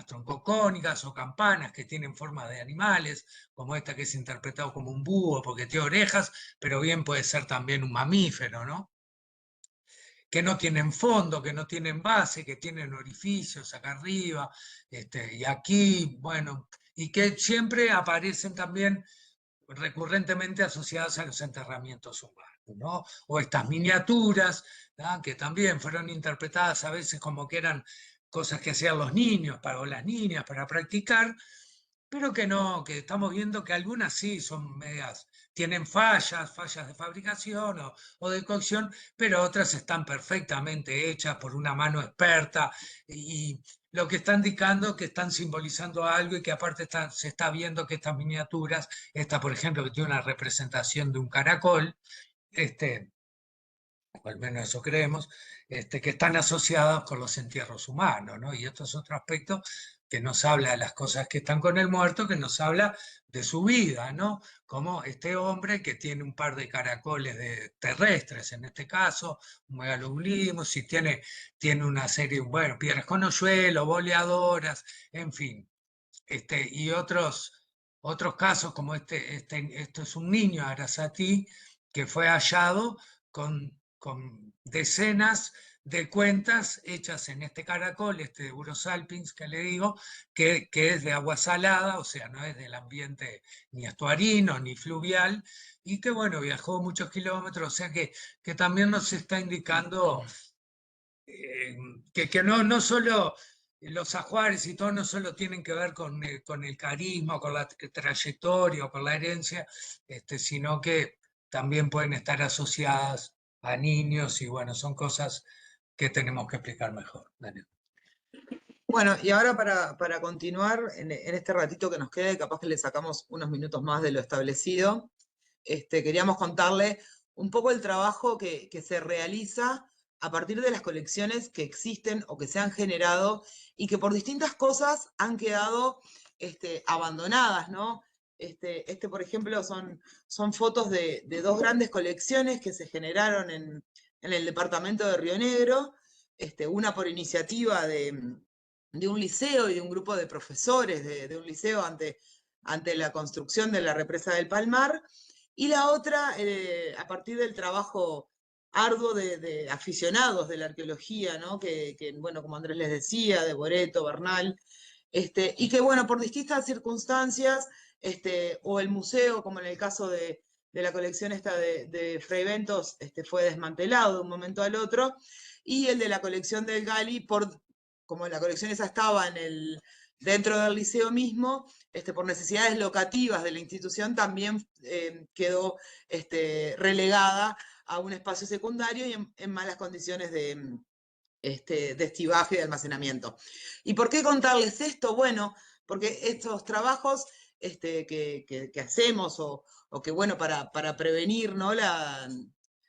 troncocónicas o campanas que tienen forma de animales, como esta que es interpretado como un búho porque tiene orejas, pero bien puede ser también un mamífero, ¿no? Que no tienen fondo, que no tienen base, que tienen orificios acá arriba, y aquí, bueno, y que siempre aparecen también recurrentemente asociadas a los enterramientos humanos, ¿no? O estas miniaturas, ¿no? Que también fueron interpretadas a veces como que eran cosas que hacían los niños o las niñas para practicar, pero que no, que estamos viendo que algunas sí son medias, tienen fallas de fabricación o de cocción, pero otras están perfectamente hechas por una mano experta y lo que está indicando que están simbolizando algo y que aparte se está viendo que estas miniaturas, esta por ejemplo que tiene una representación de un caracol, este, o al menos eso creemos, que están asociados con los entierros humanos, ¿no? Y esto es otro aspecto que nos habla de las cosas que están con el muerto, que nos habla de su vida, ¿no? Como este hombre que tiene un par de caracoles terrestres, en este caso, un megalobulismo, si tiene una serie, bueno, piedras con hoyuelo, boleadoras, en fin, y otros casos como esto es un niño, Arasati, que fue hallado con decenas de cuentas hechas en este caracol, de Urosalpins que le digo, que es de agua salada, o sea, no es del ambiente ni estuarino ni fluvial, y que bueno, viajó muchos kilómetros, o sea que también nos está indicando eh, que no solo los ajuares y todo no solo tienen que ver con el carisma, con la trayectoria o con la herencia, sino que también pueden estar asociadas a niños y bueno, son cosas que tenemos que explicar mejor. Daniel. Bueno, y ahora para continuar en este ratito que nos queda, y capaz que le sacamos unos minutos más de lo establecido, queríamos contarle un poco el trabajo que se realiza a partir de las colecciones que existen o que se han generado y que por distintas cosas han quedado abandonadas, ¿no? Por ejemplo, son fotos de dos grandes colecciones que se generaron en el departamento de Río Negro, una por iniciativa de un liceo y de un grupo de profesores de un liceo ante la construcción de la represa del Palmar, y la otra a partir del trabajo arduo de aficionados de la arqueología, ¿no? Bueno, como Andrés les decía, de Boreto, Bernal, y que, bueno, por distintas circunstancias, o el museo, como en el caso de la colección esta de Frei Bentos, fue desmantelado de un momento al otro, y el de la colección del Gali, como la colección esa estaba dentro del liceo mismo, por necesidades locativas de la institución, también quedó relegada a un espacio secundario y en malas condiciones de estibaje y de almacenamiento. ¿Y por qué contarles esto? Bueno, porque estos trabajos que hacemos o que, bueno, para prevenir, ¿no? la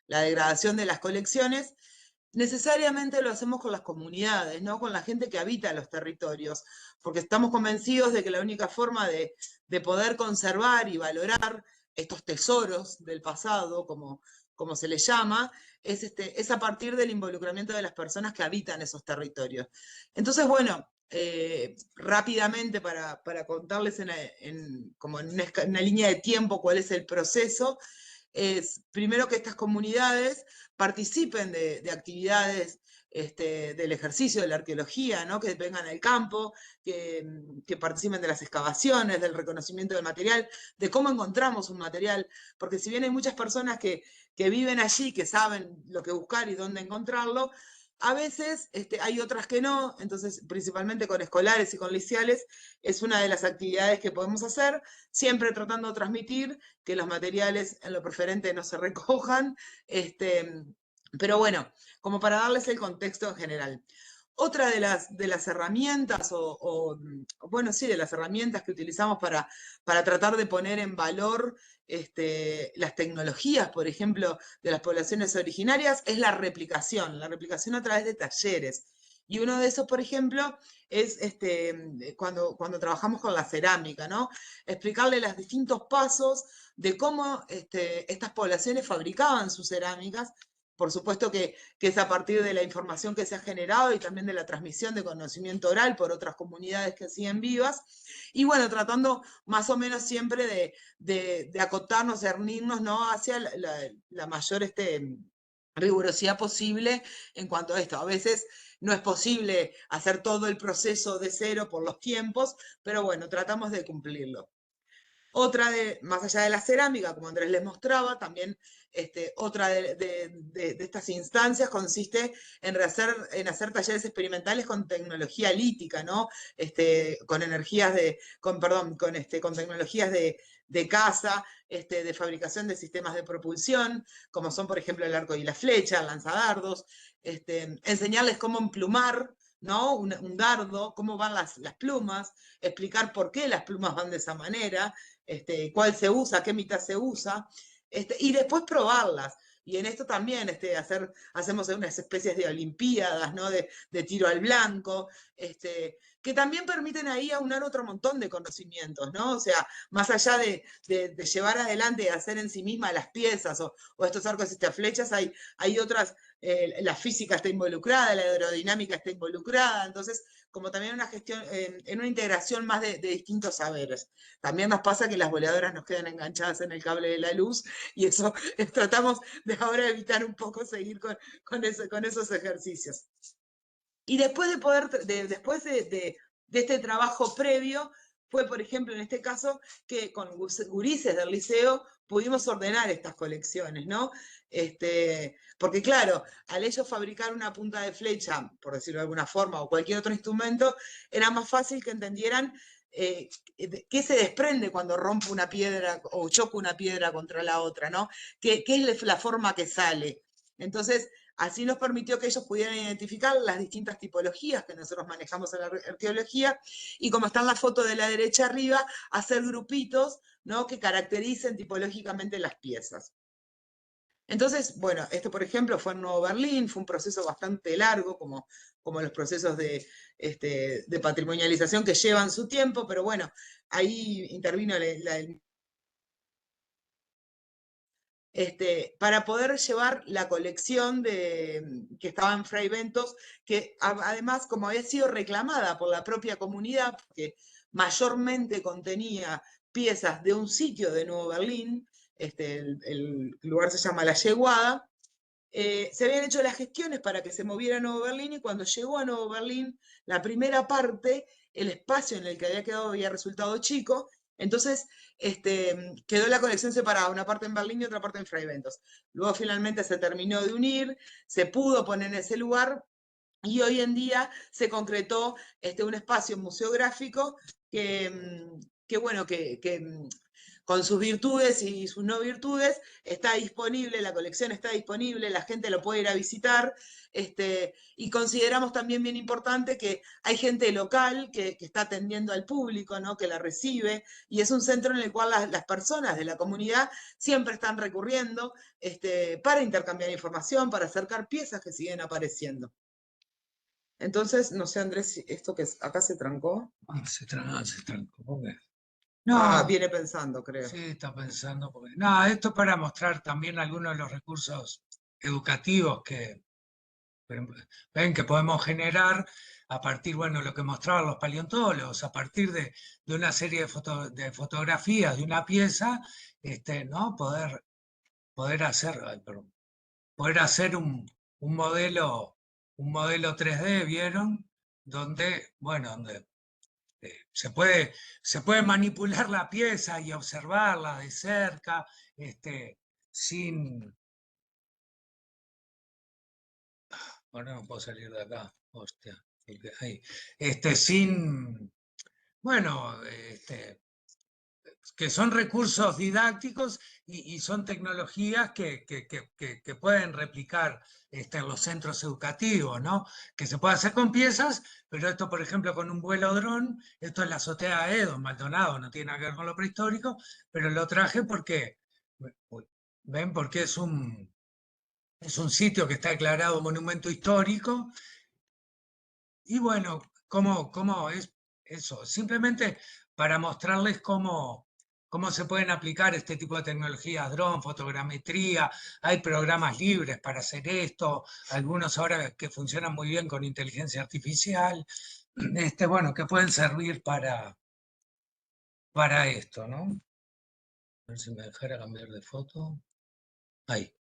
degradación de las colecciones, necesariamente lo hacemos con las comunidades, ¿no? Con la gente que habita los territorios, porque estamos convencidos de que la única forma de poder conservar y valorar estos tesoros del pasado, como se les llama, es a partir del involucramiento de las personas que habitan esos territorios. Entonces, bueno, rápidamente para contarles como en una línea de tiempo cuál es el proceso, es primero que estas comunidades participen de actividades del ejercicio de la arqueología, ¿no? Que vengan al campo, que participen de las excavaciones, del reconocimiento del material, de cómo encontramos un material, porque si bien hay muchas personas que viven allí, que saben lo que buscar y dónde encontrarlo, a veces hay otras que no, entonces principalmente con escolares y con liceales es una de las actividades que podemos hacer, siempre tratando de transmitir que los materiales en lo preferente no se recojan, pero bueno, como para darles el contexto en general. Otra de las herramientas, bueno, sí, de las herramientas que utilizamos para tratar de poner en valor las tecnologías, por ejemplo, de las poblaciones originarias, es la replicación a través de talleres. Y uno de esos, por ejemplo, es cuando trabajamos con la cerámica, ¿no? Explicarle los distintos pasos de cómo estas poblaciones fabricaban sus cerámicas. Por supuesto que es a partir de la información que se ha generado y también de la transmisión de conocimiento oral por otras comunidades que siguen vivas. Y bueno, tratando más o menos siempre de acotarnos, cernirnos, ¿no? Hacia la mayor rigurosidad posible en cuanto a esto. A veces no es posible hacer todo el proceso de cero por los tiempos, pero bueno, tratamos de cumplirlo. Otra más allá de la cerámica, como Andrés les mostraba, también otra de estas instancias consiste en hacer talleres experimentales con tecnología lítica, ¿no? Con energías con tecnologías de caza, de fabricación de sistemas de propulsión, como son, por ejemplo, el arco y la flecha, el lanzadardos, enseñarles cómo emplumar, ¿no? Un dardo, cómo van las plumas, explicar por qué las plumas van de esa manera, cuál se usa, qué mitad se usa, y después probarlas. Y en esto también hacemos unas especies de olimpiadas, ¿no? De tiro al blanco, que también permiten ahí aunar otro montón de conocimientos, ¿no? O sea, más allá de llevar adelante y hacer en sí misma las piezas o estos arcos y flechas, hay otras, la física está involucrada, la aerodinámica está involucrada, entonces como también una gestión, en una integración más de distintos saberes. También nos pasa que las boleadoras nos quedan enganchadas en el cable de la luz y eso tratamos de ahora evitar un poco seguir con esos ejercicios. Y después de este trabajo previo, fue, por ejemplo, en este caso, que con gurises del liceo pudimos ordenar estas colecciones, ¿no? Porque claro, al ellos fabricar una punta de flecha, por decirlo de alguna forma, o cualquier otro instrumento, era más fácil que entendieran qué se desprende cuando rompo una piedra o choco una piedra contra la otra, ¿no? ¿Qué es la forma que sale? Entonces, así nos permitió que ellos pudieran identificar las distintas tipologías que nosotros manejamos en la arqueología y como está en la foto de la derecha arriba, hacer grupitos, ¿no? Que caractericen tipológicamente las piezas. Entonces, bueno, por ejemplo fue en Nuevo Berlín, fue un proceso bastante largo, como los procesos de patrimonialización que llevan su tiempo, pero bueno, ahí intervino para poder llevar la colección que estaba en Fray Bentos, que además, como había sido reclamada por la propia comunidad, porque mayormente contenía piezas de un sitio de Nuevo Berlín, el lugar se llama La Yeguada, se habían hecho las gestiones para que se moviera a Nuevo Berlín y cuando llegó a Nuevo Berlín, la primera parte, el espacio en el que había quedado había resultado chico, entonces quedó la colección separada, una parte en Berlín y otra parte en Fray Bentos. Luego finalmente se terminó de unir, se pudo poner en ese lugar y hoy en día se concretó un espacio museográfico que bueno, con sus virtudes y sus no virtudes, está disponible, la colección está disponible, la gente lo puede ir a visitar, y consideramos también bien importante que hay gente local que está atendiendo al público, ¿no? Que la recibe, y es un centro en el cual las personas de la comunidad siempre están recurriendo para intercambiar información, para acercar piezas que siguen apareciendo. Entonces, no sé, Andrés, esto que acá se trancó. Se trancó. Ah, No, viene pensando, creo. sí, está pensando. No, esto es para mostrar también algunos de los recursos educativos que ven que podemos generar a partir, bueno, lo que mostraban los paleontólogos, a partir de una serie de fotografías de una pieza, ¿no? Poder hacer, poder hacer un modelo 3D, ¿vieron? Donde, bueno, donde se puede manipular la pieza y observarla de cerca, sin... Ahora no puedo salir de acá, hostia, ahí. Sin, bueno, que son recursos didácticos y son tecnologías que pueden replicar en los centros educativos, ¿no? Que se puede hacer con piezas, pero esto, por ejemplo, con un vuelo dron, esto es la azotea de Edo, Maldonado, no tiene nada que ver con lo prehistórico, pero lo traje porque, ¿ven? Porque es un sitio que está declarado monumento histórico. Y bueno, ¿cómo es eso? Simplemente para mostrarles cómo se pueden aplicar este tipo de tecnologías, dron, fotogrametría, hay programas libres para hacer esto, algunos ahora que funcionan muy bien con inteligencia artificial, bueno, que pueden servir para esto, ¿no? A ver si me dejara cambiar de foto. Ahí.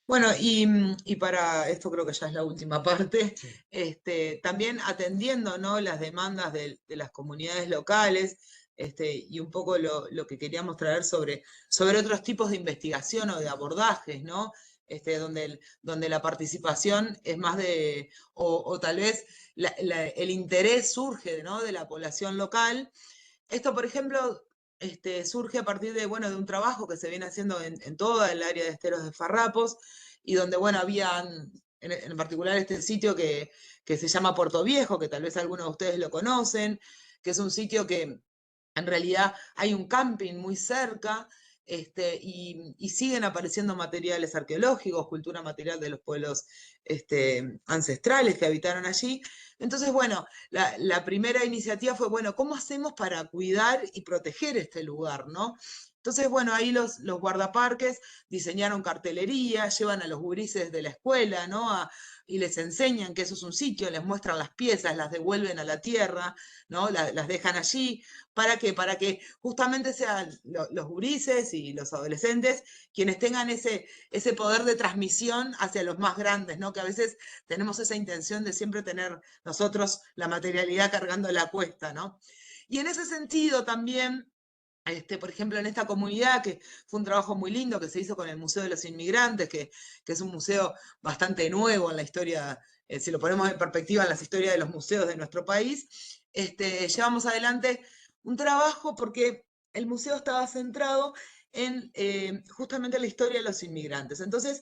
Bueno, y para esto creo que ya es la última parte, Sí. también atendiendo, ¿no? Las demandas de las comunidades locales, y un poco lo que queríamos traer sobre otros tipos de investigación o de abordajes, ¿no? Donde la participación es más o tal vez el interés surge, ¿no? De la población local. Esto, por ejemplo, surge a partir de, bueno, de un trabajo que se viene haciendo en toda el área de esteros de farrapos y donde, bueno, habían, en particular este sitio que se llama Puerto Viejo, que tal vez algunos de ustedes lo conocen, que es un sitio que en realidad hay un camping muy cerca, y siguen apareciendo materiales arqueológicos, cultura material de los pueblos ancestrales que habitaron allí. Entonces, bueno, la primera iniciativa fue, bueno, ¿cómo hacemos para cuidar y proteger este lugar, ¿no? Entonces, bueno, ahí los guardaparques diseñaron cartelería, llevan a los gurises de la escuela, ¿no? Y les enseñan que eso es un sitio, les muestran las piezas, las devuelven a la tierra, ¿no? Las dejan allí. ¿Para qué? Para que justamente sean los gurises y los adolescentes quienes tengan ese poder de transmisión hacia los más grandes, ¿no? Que a veces tenemos esa intención de siempre tener nosotros la materialidad cargando la cuesta, ¿no? Y en ese sentido también por ejemplo, en esta comunidad, que fue un trabajo muy lindo que se hizo con el Museo de los Inmigrantes, que es un museo bastante nuevo en la historia, si lo ponemos en perspectiva en las historias de los museos de nuestro país, llevamos adelante un trabajo porque el museo estaba centrado en justamente la historia de los inmigrantes. Entonces,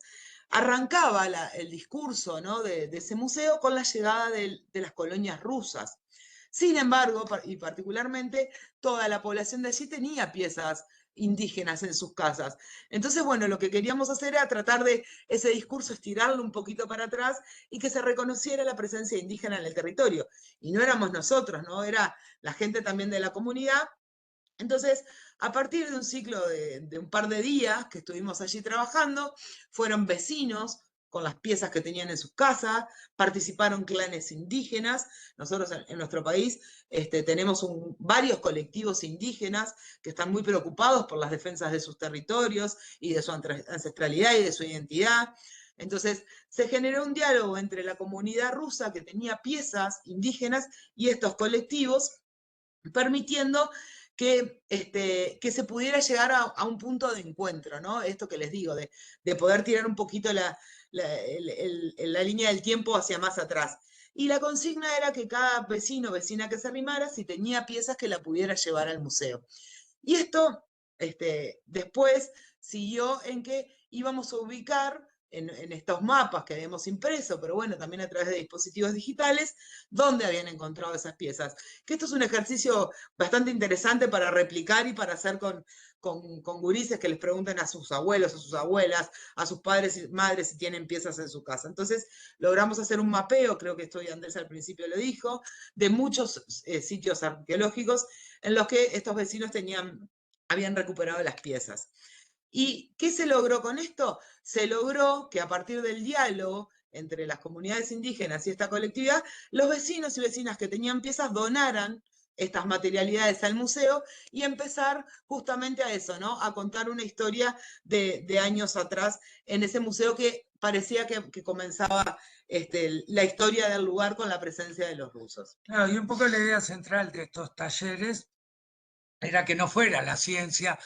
arrancaba el discurso, ¿no? de ese museo con la llegada de las colonias rusas. Sin embargo, y particularmente, toda la población de allí tenía piezas indígenas en sus casas. Entonces, bueno, lo que queríamos hacer era tratar de ese discurso estirarlo un poquito para atrás y que se reconociera la presencia indígena en el territorio. Y no éramos nosotros, ¿no? Era la gente también de la comunidad. Entonces, a partir de un ciclo de un par de días que estuvimos allí trabajando, fueron vecinos con las piezas que tenían en sus casas, participaron clanes indígenas. Nosotros en nuestro país tenemos varios colectivos indígenas que están muy preocupados por las defensas de sus territorios y de su ancestralidad y de su identidad. Entonces, se generó un diálogo entre la comunidad rusa que tenía piezas indígenas y estos colectivos, permitiendo que se pudiera llegar a un punto de encuentro, ¿no? Esto que les digo, de poder tirar un poquito la línea del tiempo hacia más atrás. Y la consigna era que cada vecino o vecina que se arrimara, si tenía piezas, que la pudiera llevar al museo. Y esto después siguió en que íbamos a ubicar en estos mapas que habíamos impreso, pero bueno, también a través de dispositivos digitales, dónde habían encontrado esas piezas. Que esto es un ejercicio bastante interesante para replicar y para hacer con gurises que les pregunten a sus abuelos, a sus abuelas, a sus padres y madres si tienen piezas en su casa. Entonces logramos hacer un mapeo, creo que esto Andrés al principio lo dijo, de muchos sitios arqueológicos en los que estos vecinos habían recuperado las piezas. ¿Y qué se logró con esto? Se logró que a partir del diálogo entre las comunidades indígenas y esta colectividad, los vecinos y vecinas que tenían piezas donaran estas materialidades al museo y empezar justamente a eso, ¿no? A contar una historia de años atrás en ese museo que parecía que comenzaba la historia del lugar con la presencia de los rusos. Claro, y un poco la idea central de estos talleres era que no fuera la ciencia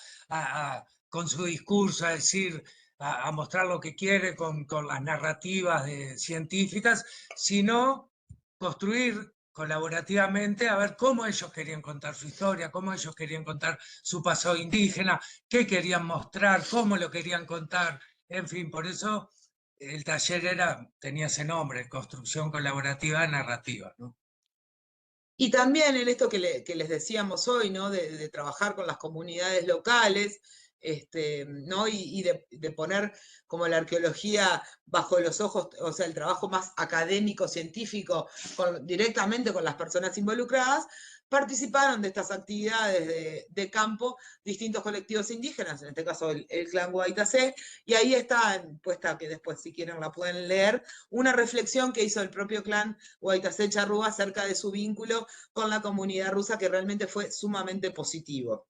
con su discurso a decir, a mostrar lo que quiere con las narrativas científicas, sino construir colaborativamente a ver cómo ellos querían contar su historia, cómo ellos querían contar su pasado indígena, qué querían mostrar, cómo lo querían contar, en fin, por eso el taller tenía ese nombre, Construcción Colaborativa Narrativa, ¿no? Y también en esto que les decíamos hoy, ¿no? De trabajar con las comunidades locales, ¿no? Y de poner como la arqueología bajo los ojos, o sea, el trabajo más académico, científico, directamente con las personas involucradas, participaron de estas actividades de campo distintos colectivos indígenas, en este caso el clan Guaitacé, y ahí está puesta, que después si quieren la pueden leer, una reflexión que hizo el propio clan Guaitacé Charrúa acerca de su vínculo con la comunidad rusa, que realmente fue sumamente positivo.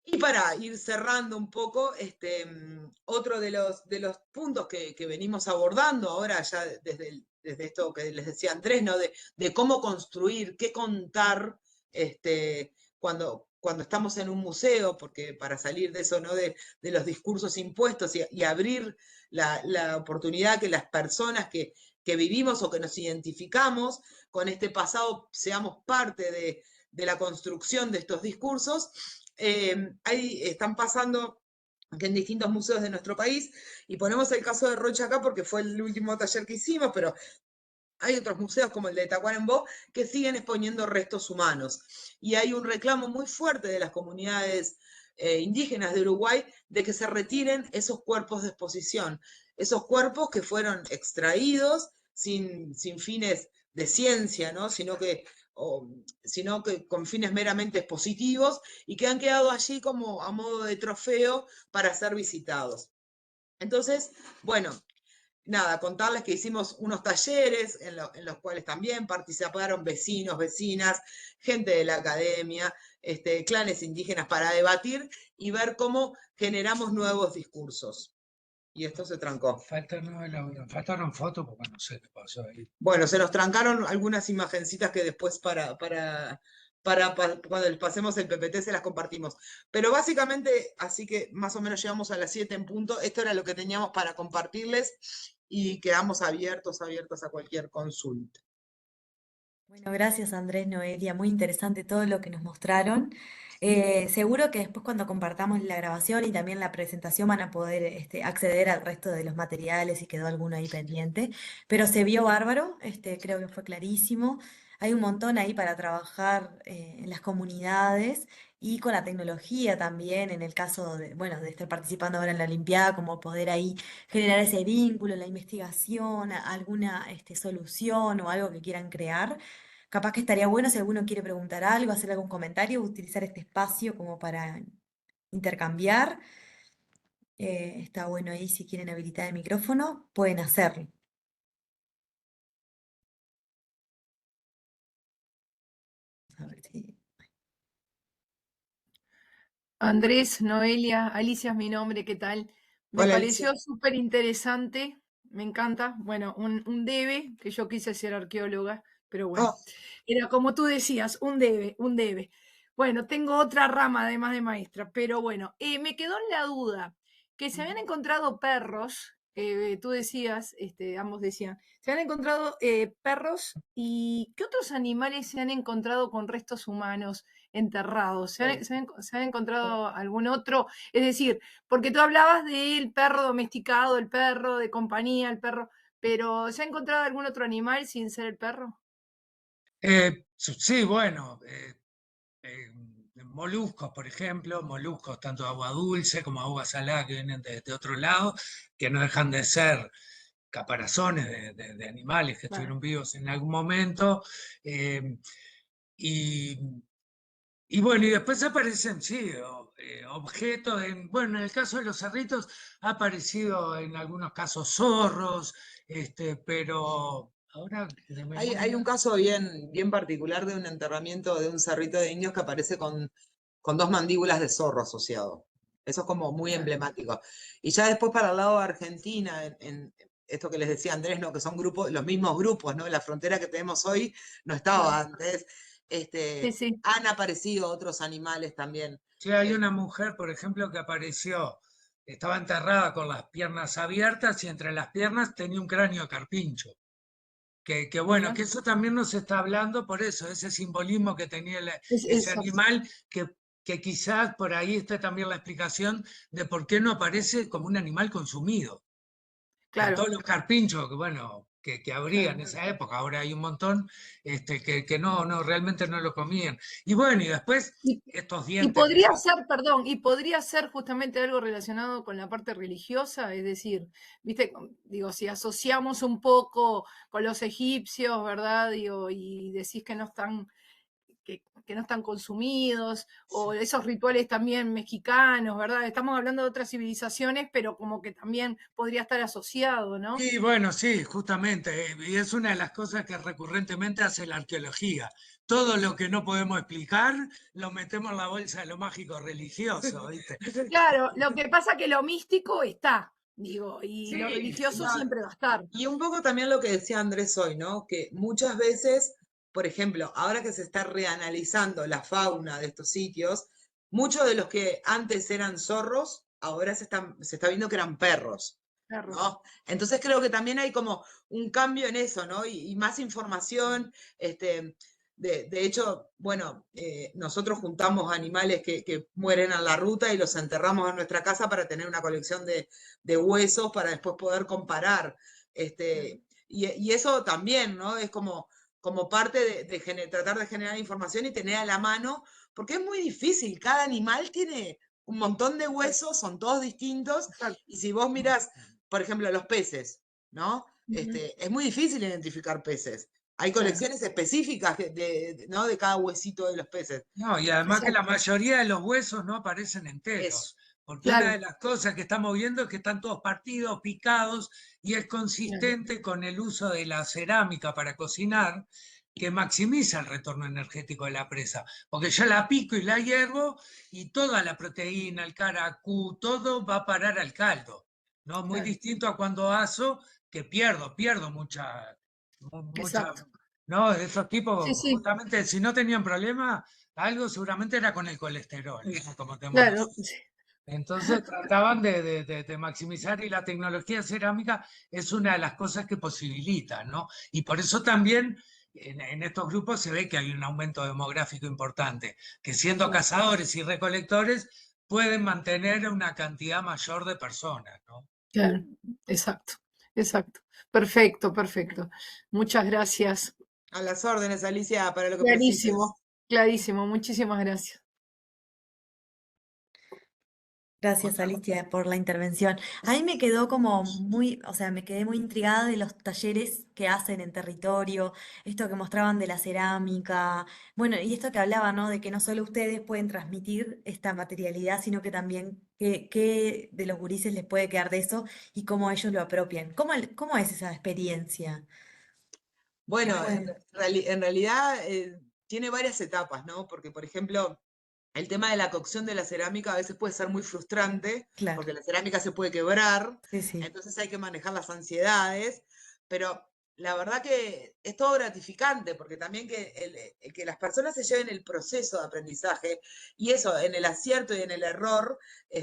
Y para ir cerrando un poco, otro de los puntos que venimos abordando ahora ya desde esto que les decía Andrés, ¿no? de cómo construir, qué contar cuando estamos en un museo, porque para salir de eso, ¿no? de los discursos impuestos y abrir la oportunidad que las personas que vivimos o que nos identificamos con este pasado seamos parte de la construcción de estos discursos. Ahí están pasando que en distintos museos de nuestro país, y ponemos el caso de Rocha acá porque fue el último taller que hicimos, pero hay otros museos como el de Tacuarembó que siguen exponiendo restos humanos. Y hay un reclamo muy fuerte de las comunidades indígenas de Uruguay de que se retiren esos cuerpos de exposición, esos cuerpos que fueron extraídos sin fines de ciencia, ¿no? Sino que con fines meramente expositivos y que han quedado allí como a modo de trofeo para ser visitados. Entonces, bueno, nada, contarles que hicimos unos talleres en los cuales también participaron vecinos, vecinas, gente de la academia, clanes indígenas para debatir y ver cómo generamos nuevos discursos. Y esto se trancó. Faltaron fotos porque no sé qué pasó ahí. Bueno, se nos trancaron algunas imagencitas que después cuando les pasemos el PPT se las compartimos. Pero básicamente, así que más o menos llegamos a las 7 en punto. Esto era lo que teníamos para compartirles y quedamos abiertos a cualquier consulta. Bueno, gracias Andrés, Noelia, muy interesante todo lo que nos mostraron. Seguro que después cuando compartamos la grabación y también la presentación van a poder acceder al resto de los materiales y quedó alguno ahí pendiente, pero se vio bárbaro, creo que fue clarísimo. Hay un montón ahí para trabajar en las comunidades y con la tecnología también, en el caso de, bueno, de estar participando ahora en la Olimpiada, como poder ahí generar ese vínculo, la investigación, alguna solución o algo que quieran crear. Capaz que estaría bueno si alguno quiere preguntar algo, hacer algún comentario, utilizar este espacio como para intercambiar. Está bueno ahí si quieren habilitar el micrófono, pueden hacerlo. A ver si... Andrés, Noelia, Alicia es mi nombre, ¿qué tal? Me Hola, pareció Alicia. súper interesante, me encanta. Bueno, un debe, que yo quise ser arqueóloga, pero bueno, Oh, era como tú decías, un debe, un debe. Bueno, tengo otra rama además de maestra, pero bueno, me quedó en la duda que se habían encontrado perros, tú decías, ambos decían, se han encontrado perros y ¿qué otros animales se han encontrado con restos humanos enterrados? ¿Se han encontrado algún otro? Es decir, porque tú hablabas del perro domesticado, el perro de compañía, el perro, pero ¿se ha encontrado algún otro animal sin ser el perro? Sí, bueno, moluscos, por ejemplo, moluscos tanto de agua dulce como agua salada que vienen de otro lado, que no dejan de ser caparazones de animales que Claro. estuvieron vivos en algún momento. eh, y, y bueno, y después aparecen, sí, objetos. Bueno, en el caso de los cerritos ha aparecido en algunos casos zorros, pero ahora de hay un memoria. caso bien particular de un enterramiento de un cerrito de indios que aparece con dos mandíbulas de zorro asociado. Eso es como muy Claro. emblemático. Y ya después para el lado de Argentina, en esto que les decía Andrés, ¿no? Que son grupos, los mismos grupos, ¿no? La frontera que tenemos hoy no estaba Claro. antes. Sí, sí. Han aparecido otros animales también. Sí, hay una mujer, por ejemplo, que apareció, estaba enterrada con las piernas abiertas y entre las piernas tenía un cráneo de carpincho. Que bueno, Mira, que eso también nos está hablando por eso, ese simbolismo que tenía es ese eso. animal, que quizás por ahí esté también la explicación de por qué no aparece como un animal consumido. Con Claro, todos los carpinchos que, bueno, que habría en claro. esa época, ahora hay un montón, que no, realmente no lo comían. Y bueno, y después Y, estos y dientes que podría son. ser, perdón, y podría ser justamente algo relacionado con la parte religiosa, es decir, viste, digo, si asociamos un poco con los egipcios, ¿verdad? Digo, y decís que no están que no están consumidos, o esos rituales también mexicanos, ¿verdad? Estamos hablando de otras civilizaciones, pero como que también podría estar asociado, ¿no? Y bueno, sí, justamente, y es una de las cosas que recurrentemente hace la arqueología. Todo lo que no podemos explicar lo metemos en la bolsa de lo mágico religioso, ¿viste? Claro, lo que pasa que lo místico está, digo, y lo Sí, religioso No, siempre va a estar. y un poco también lo que decía Andrés hoy, ¿no? Que muchas veces, por ejemplo, ahora que se está reanalizando la fauna de estos sitios, muchos de los que antes eran zorros, ahora se está viendo que eran perros, Perros. ¿no? Entonces creo que también hay como un cambio en eso, ¿no? Y más información, de hecho, bueno, nosotros juntamos animales que mueren en la ruta y los enterramos en nuestra casa para tener una colección de huesos para después poder comparar. Y eso también, ¿no? Es como parte tratar de generar información y tener a la mano, porque es muy difícil, cada animal tiene un montón de huesos, son todos distintos, Exacto. y si vos mirás, por ejemplo, los peces, ¿no? Ujú. Es muy difícil identificar peces. Hay Claro, colecciones específicas ¿no? de cada huesito de los peces. No, y además que la exacto. mayoría de los huesos no aparecen Eso, enteros, porque una Claro, de las cosas que estamos viendo es que están todos partidos, picados, y es claro, consistente con el uso de la cerámica para cocinar, que maximiza el retorno energético de la presa, porque yo la pico y la hiervo y toda la proteína, el caracú, todo va a parar al caldo, ¿no? Muy claro. distinto a cuando aso, que pierdo mucha, Exacto. ¿no? Esos Sí, tipos, sí, justamente, si no tenían problema, algo seguramente era con el colesterol, ¿no? Como tenemos claro. nosotros. Entonces trataban de maximizar, y la tecnología cerámica es una de las cosas que posibilita, ¿no? Y por eso también en estos grupos se ve que hay un aumento demográfico importante, que siendo Claro, cazadores y recolectores pueden mantener una cantidad mayor de personas, ¿no? claro. Exacto, exacto. Perfecto, perfecto. Muchas gracias. a las órdenes, Alicia, para lo que precises. Clarísimo, clarísimo. Muchísimas gracias. Gracias, Alicia, por la intervención. A mí me quedó como muy, o sea, me quedé muy intrigada de los talleres que hacen en territorio, esto que mostraban de la cerámica, bueno, y esto que hablaba, ¿no? De que no solo ustedes pueden transmitir esta materialidad, sino que también qué de los gurises les puede quedar de eso y cómo ellos lo apropian. ¿Cómo es esa experiencia? ¿Qué Bueno, pueden? en realidad tiene varias etapas, ¿no? Porque, por ejemplo, el tema de la cocción de la cerámica a veces puede ser muy frustrante, Claro, porque la cerámica se puede quebrar, sí, sí, entonces hay que manejar las ansiedades, pero la verdad que es todo gratificante, porque también que las personas se lleven el proceso de aprendizaje, y eso, en el acierto y en el error,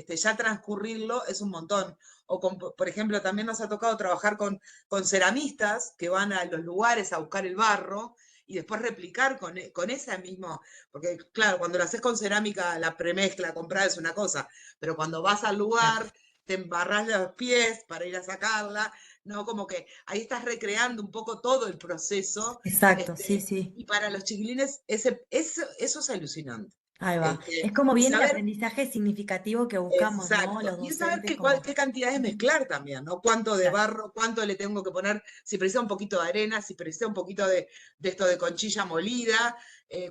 ya transcurrirlo es un montón. O por ejemplo, también nos ha tocado trabajar con ceramistas que van a los lugares a buscar el barro y después replicar con ese mismo, porque claro, cuando lo haces con cerámica, la premezcla comprada es una cosa, pero cuando vas al claro. lugar, te embarras los pies para ir a sacarla, ¿no? Como que ahí estás recreando un poco todo el proceso, Exacto, sí, sí. y para los chiquilines eso es alucinante. Ahí va. Es Este, como y bien el saber aprendizaje significativo que buscamos, ¿no? Exacto. Los Y es saber docentes qué como... cantidades Ujú, mezclar también, ¿no? Cuánto de claro, barro, cuánto le tengo que poner, si precisa un poquito de arena, si precisa un poquito de esto de conchilla molida,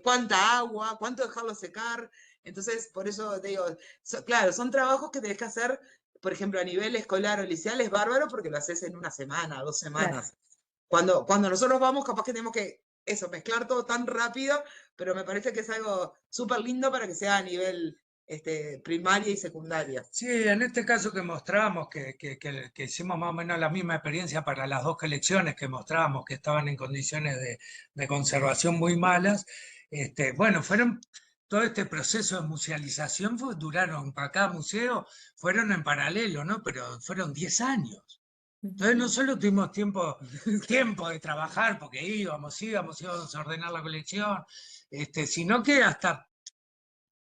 cuánta agua, cuánto dejarlo secar. Entonces, por eso te digo, claro, son trabajos que tenés que hacer, por ejemplo, a nivel escolar o liceal es bárbaro porque lo haces en una semana, 2 semanas. claro. Cuando nosotros vamos, capaz que tenemos que, eso, mezclar todo tan rápido, pero me parece que es algo súper lindo para que sea a nivel primaria y secundaria. Sí, en este caso que mostramos, que hicimos más o menos la misma experiencia para las dos colecciones que mostramos, que estaban en condiciones de conservación muy malas, bueno, todo este proceso de musealización duraron, para cada museo, fueron en paralelo, ¿no? Pero fueron 10 años. Ujú, Entonces no solo tuvimos tiempo de trabajar, porque íbamos a ordenar la colección, sino que hasta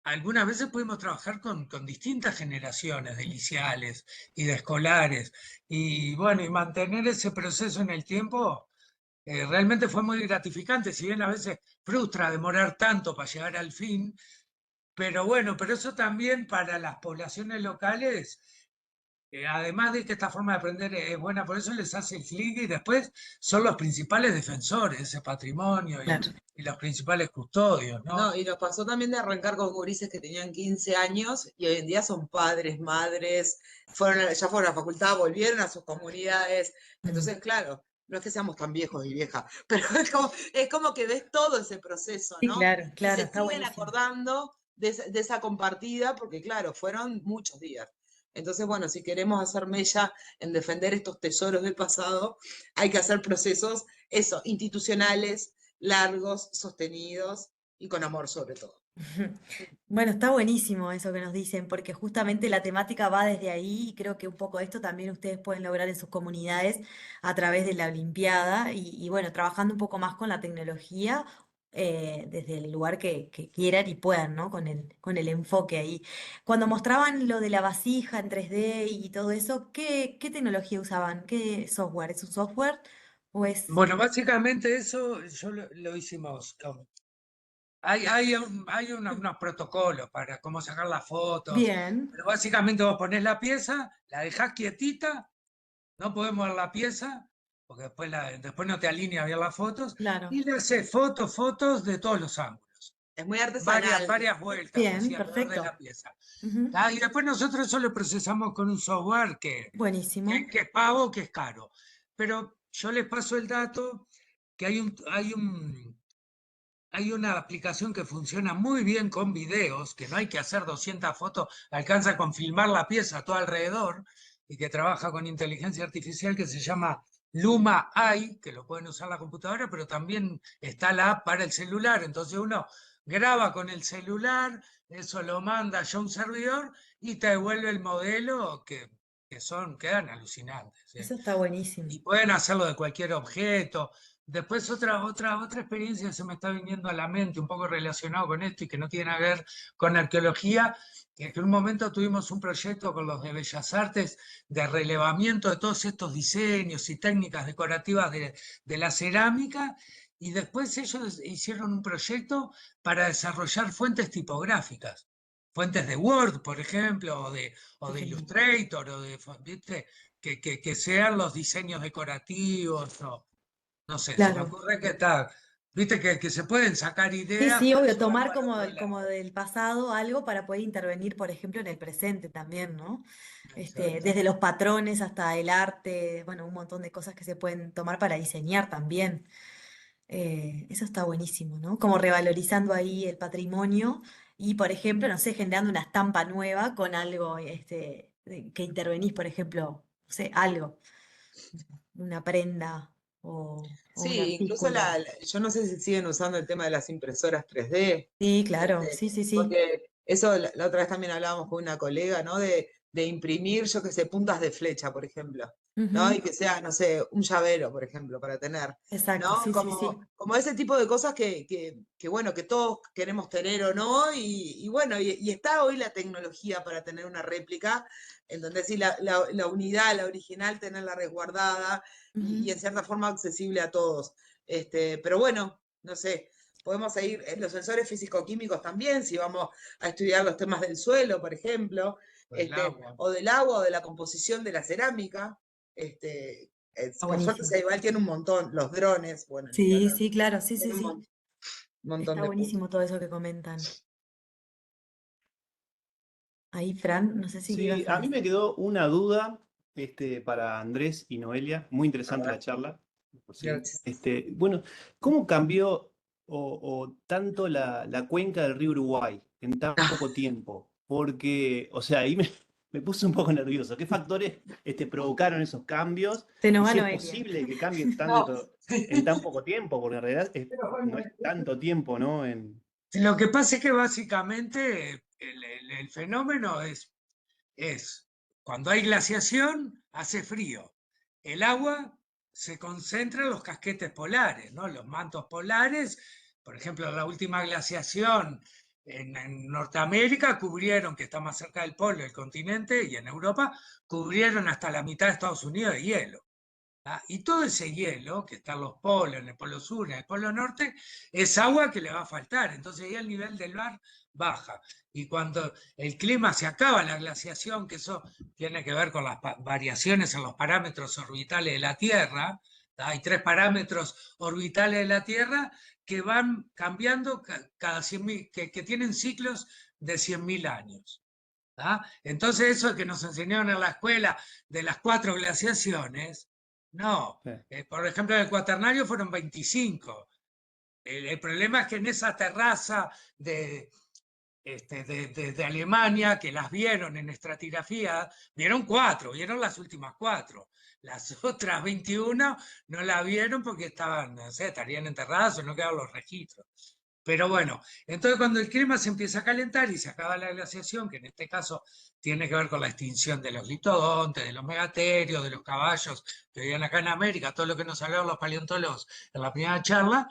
algunas veces pudimos trabajar con distintas generaciones de liceales y de escolares. Y bueno, y mantener ese proceso en el tiempo realmente fue muy gratificante, si bien a veces frustra demorar tanto para llegar al fin, pero bueno, pero eso también para las poblaciones locales, además de que esta forma de aprender es buena, por eso les hace el clic, y después son los principales defensores de ese patrimonio claro. y los principales custodios, ¿no? No, y nos pasó también de arrancar con gurises que tenían 15 años y hoy en día son padres, madres, ya fueron a la facultad, volvieron a sus comunidades. Mm, Entonces, claro, no es que seamos tan viejos y viejas, pero es como que ves todo ese proceso, sí, ¿no? claro, Y claro, se está siguen buenísimo. acordando de esa compartida, porque claro, fueron muchos días. Entonces, bueno, si queremos hacer mella en defender estos tesoros del pasado, hay que hacer procesos, eso, institucionales, largos, sostenidos y con amor sobre todo. Bueno, está buenísimo eso que nos dicen, porque justamente la temática va desde ahí y creo que un poco esto también ustedes pueden lograr en sus comunidades a través de la Olimpiada y bueno, trabajando un poco más con la tecnología desde el lugar que quieran y puedan, ¿no? Con el enfoque ahí. Cuando mostraban lo de la vasija en 3D y todo eso, ¿qué tecnología usaban? ¿Qué software? ¿Es un software o es...? Bueno, básicamente eso lo hicimos Hay unos protocolos para cómo sacar las fotos, Bien, pero básicamente vos ponés la pieza, la dejás quietita, no podemos ver la pieza, porque después no te alinea bien las fotos, claro. y le haces fotos de todos los ángulos. Es muy artesanal. Varias vueltas Bien, así alrededor de perfecto. la pieza. Ujú, ¿Tá? Y después nosotros eso lo procesamos con un software buenísimo. que es pago, que es caro. Pero yo les paso el dato que hay una aplicación que funciona muy bien con videos, que no hay que hacer 200 fotos, alcanza con filmar la pieza todo alrededor, y que trabaja con inteligencia artificial, que se llama Luma AI, que lo pueden usar la computadora, pero también está la app para el celular. Entonces uno graba con el celular, eso lo manda ya a un servidor y te devuelve el modelo quedan alucinantes. Eso está buenísimo. Y pueden hacerlo de cualquier objeto. Después otra experiencia se me está viniendo a la mente, un poco relacionado con esto y que no tiene que ver con arqueología, que es que en un momento tuvimos un proyecto con los de Bellas Artes de relevamiento de todos estos diseños y técnicas decorativas de la cerámica, y después ellos hicieron un proyecto para desarrollar fuentes tipográficas. Fuentes de Word, por ejemplo, o Qué de genial. Illustrator, ¿viste? Que sean los diseños decorativos, o no sé, se me Claro. ocurre que está, viste que se pueden sacar Sí, ideas sí, para obvio, llevarlo tomar al como, otro lado. como del pasado algo para poder intervenir, por ejemplo, en el presente también, ¿no? Exacto. Desde los patrones hasta el arte, bueno, un montón de cosas que se pueden tomar para diseñar también. Eso está buenísimo, ¿no? Como revalorizando ahí el patrimonio y, por ejemplo, no sé, generando una estampa nueva con algo, que intervenís, por ejemplo, no sé, algo, una prenda o un Sí, incluso artículo. yo no sé si siguen usando el tema de las impresoras 3D. Sí, claro, Este, sí, sí, sí. porque eso la otra vez también hablábamos con una colega, ¿no? De imprimir, yo qué sé, puntas de flecha, por ejemplo, ¿no? Ujú, Y que sea, no sé, un llavero, por ejemplo, para tener, exacto, ¿no? sí, sí, sí. Como ese tipo de cosas bueno, que todos queremos tener o no, y bueno, y está hoy la tecnología para tener una réplica, en donde sí, la unidad, la original, tenerla resguardada y Ujú. en cierta forma accesible a todos. Pero bueno, no sé. Podemos seguir en los sensores físico-químicos también, si vamos a estudiar los temas del suelo, por ejemplo, Por el agua. o del agua, o de la composición de la cerámica. Está Por suerte, buenísimo. igual tiene un montón, los drones, bueno, ni que Sí, hablar, sí, claro, sí, sí, tiene sí. un montón Está de puntos. buenísimo todo eso que comentan. Ahí, Fran, no sé si Sí, ibas a a mí decir. me quedó una duda para Andrés y Noelia. Muy A interesante ver, la charla, por sí. Gracias. Bueno, ¿cómo cambió o tanto la cuenca del río Uruguay en tan poco tiempo? Porque, o sea, ahí me puse un poco nervioso. ¿Qué factores provocaron esos cambios? Se nos Y va si es Noelia. posible que cambie no, tanto en tan poco tiempo, porque en realidad no es Pero tanto tiempo, ¿no? lo que pasa es que básicamente el fenómeno es cuando hay glaciación, hace frío. El agua se concentra en los casquetes polares, ¿no? Los mantos polares. Por ejemplo, la última glaciación en Norteamérica cubrieron, que está más cerca del polo, el continente, y en Europa cubrieron hasta la mitad de Estados Unidos de hielo. ¿Ah? Y todo ese hielo que está en los polos, en el polo sur, en el polo norte, es agua que le va a faltar. Entonces ahí el nivel del mar baja. Y cuando el clima se acaba, la glaciación, que eso tiene que ver con las variaciones en los parámetros orbitales de la Tierra, ¿tá? Hay 3 parámetros orbitales de la Tierra que van cambiando cada 100.000, que tienen ciclos de 100.000 años. ¿Tá? Entonces eso que nos enseñaron en la escuela de las 4 glaciaciones, no. Sí. Por ejemplo, en el cuaternario fueron 25. El problema es que en esa terraza de Alemania, que las vieron en estratigrafía, vieron 4, vieron las últimas 4. Las otras 21 no la vieron porque estaban, no sé, estarían enterradas o no quedaron los registros. Pero bueno, entonces cuando el clima se empieza a calentar y se acaba la glaciación, que en este caso tiene que ver con la extinción de los litodontes, de los megaterios, de los caballos que vivían acá en América, todo lo que nos hablaron los paleontólogos en la primera charla,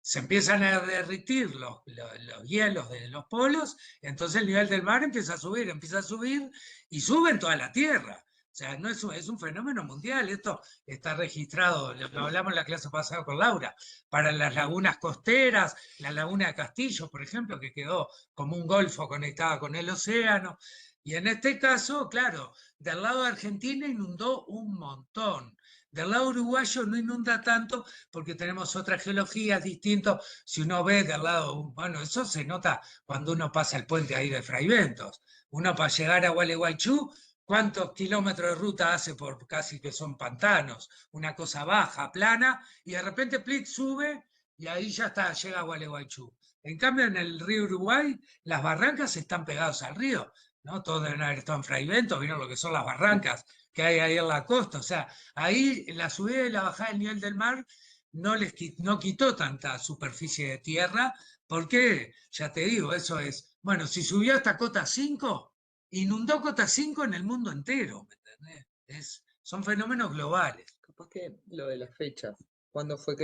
se empiezan a derretir los hielos de los polos, entonces el nivel del mar empieza a subir y sube en toda la Tierra. sea, no es un fenómeno mundial. Esto está registrado, lo hablamos en la clase pasada con Laura, para las lagunas costeras, la laguna de Castillo, por ejemplo, que quedó como un golfo conectada con el océano. Y en este caso, claro, del lado de Argentina inundó un montón. Del lado uruguayo no inunda tanto porque tenemos otras geologías distintas. Si uno ve del lado, bueno, eso se nota cuando uno pasa el puente ahí de Fraiventos. Uno para llegar a Gualeguaychú, ¿cuántos kilómetros de ruta hace por casi que son pantanos? Una cosa baja, plana, y de repente Plic sube y ahí ya está, llega a Gualeguaychú. En cambio, en el río Uruguay, las barrancas están pegadas al río, ¿no? Todos deben haber estado en Fraiventos, vieron lo que son las barrancas que hay ahí en la costa. O sea, ahí la subida y la bajada del nivel del mar no quitó tanta superficie de tierra, porque, ya te digo, eso es, bueno, si subió hasta cota 5, inundó cota 5 en el mundo entero, ¿me entendés? Son fenómenos globales. Capaz que lo de las fechas. ¿Cuándo fue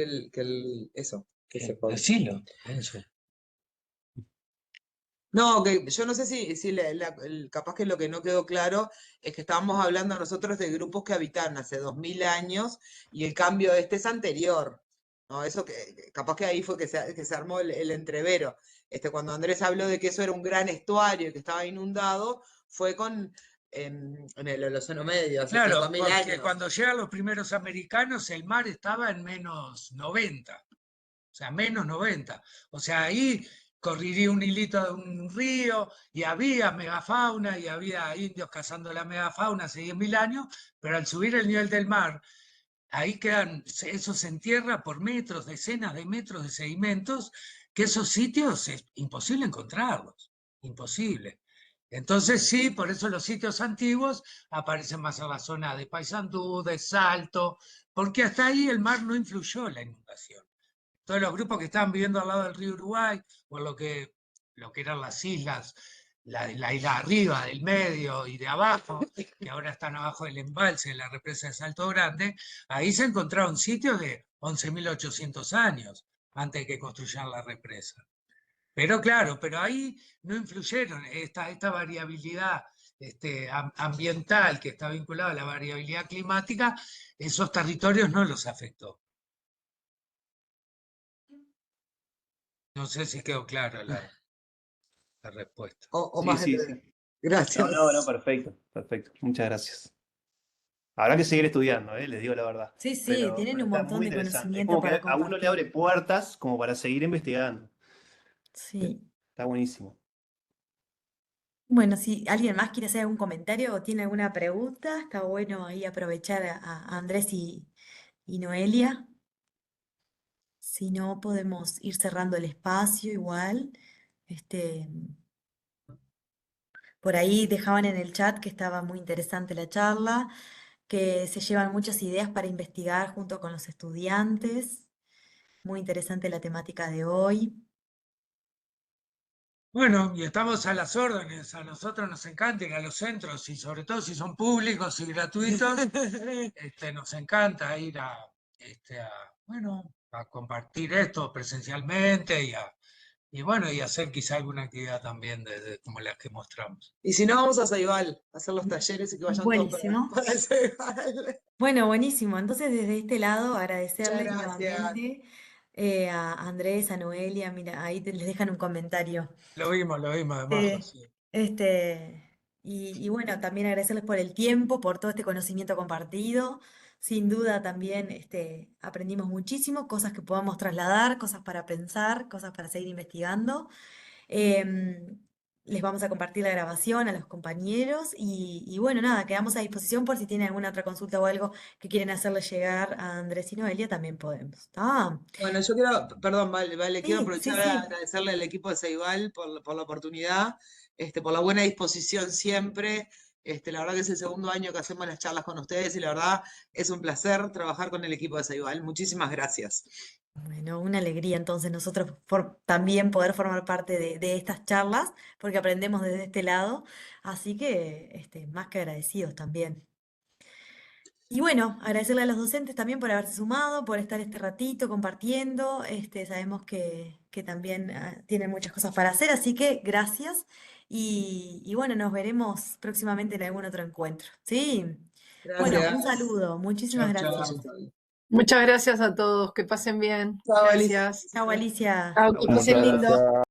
eso? Que se fue. Decilo, eso. No, que yo no sé si capaz que lo que no quedó claro es que estábamos hablando nosotros de grupos que habitaron hace 2000 años y el cambio este es anterior. ¿No? Eso capaz que ahí fue que se armó el entrevero. Cuando Andrés habló de que eso era un gran estuario y que estaba inundado, fue en el Holoceno Medio, hace Claro, 5000 porque años. cuando llegan los primeros americanos, el mar estaba en menos 90, o sea, menos 90. O sea, ahí correría un hilito de un río y había megafauna y había indios cazando la megafauna hace 10.000 años, pero al subir el nivel del mar, ahí eso se entierra por metros, decenas de metros de sedimentos, que esos sitios es imposible encontrarlos, imposible. Entonces sí, por eso los sitios antiguos aparecen más en la zona de Paysandú, de Salto, porque hasta ahí el mar no influyó en la inundación. Todos los grupos que estaban viviendo al lado del río Uruguay, o lo que eran las islas, la isla arriba, del medio y de abajo, que ahora están abajo del embalse de la represa de Salto Grande, ahí se encontraron sitios de 11.800 años antes de que construyeran la represa. Pero claro, pero ahí no influyeron esta variabilidad ambiental que está vinculada a la variabilidad climática, esos territorios no los afectó. No sé si quedó clara la respuesta. O Sí, más sí, entrevero. sí. Gracias. No, perfecto, perfecto. Muchas gracias. Habrá que seguir estudiando, les digo la verdad. Sí, sí, Pero tienen un está montón muy de interesante. Es conocimiento como que para a uno le abre compartir. puertas como para seguir investigando. Sí. Está buenísimo. Bueno, si alguien más quiere hacer algún comentario o tiene alguna pregunta, está bueno ahí aprovechar a Andrés y Noelia. Si no, podemos ir cerrando el espacio igual. Este, por ahí dejaban en el chat que estaba muy interesante la charla, que se llevan muchas ideas para investigar junto con los estudiantes. Muy interesante la temática de hoy. Bueno, y estamos a las órdenes. A nosotros nos encanta ir a los centros y sobre todo si son públicos y gratuitos, nos encanta ir bueno, a compartir esto presencialmente y bueno, y hacer quizá alguna actividad también como las que mostramos. Y si no, vamos a Ceibal, a hacer los talleres y que vayan todos Buenísimo. para Ceibal. Bueno, buenísimo. Entonces, desde este lado, Muchas agradecerles gracias. nuevamente a Andrés, a Noelia. Mira, ahí les dejan un comentario. Lo vimos además, Sí. Rocío. Y bueno, también agradecerles por el tiempo, por todo este conocimiento compartido. Sin duda también aprendimos muchísimo, cosas que podamos trasladar, cosas para pensar, cosas para seguir investigando. Em, Les vamos a compartir la grabación a los compañeros y bueno, nada, quedamos a disposición por si tienen alguna otra consulta o algo que quieren hacerle llegar a Andrés y Noelia, también podemos. ¿Tá? Bueno, yo quiero, perdón, vale, quiero Sí, sí, aprovechar a sí. agradecerle al equipo de Ceibal por la oportunidad, por la buena disposición siempre. La verdad que es el segundo año que hacemos las charlas con ustedes y la verdad es un placer trabajar con el equipo de Ceibal. Muchísimas gracias. Bueno, una alegría entonces nosotros también poder formar parte de estas charlas, porque aprendemos desde este lado, así que más que agradecidos también. Y bueno, agradecerle a los docentes también por haberse sumado, por estar este ratito compartiendo. Sabemos que también tienen muchas cosas para hacer, así que gracias. Y bueno, nos veremos próximamente en algún otro encuentro. ¿Sí? Bueno, un Gracias. saludo. Muchísimas Chao, gracias. chao. Muchas gracias a todos, que pasen bien. Chao, Alicia. Gracias. Chao, Alicia. Chao, que Muchas pasen lindo. gracias.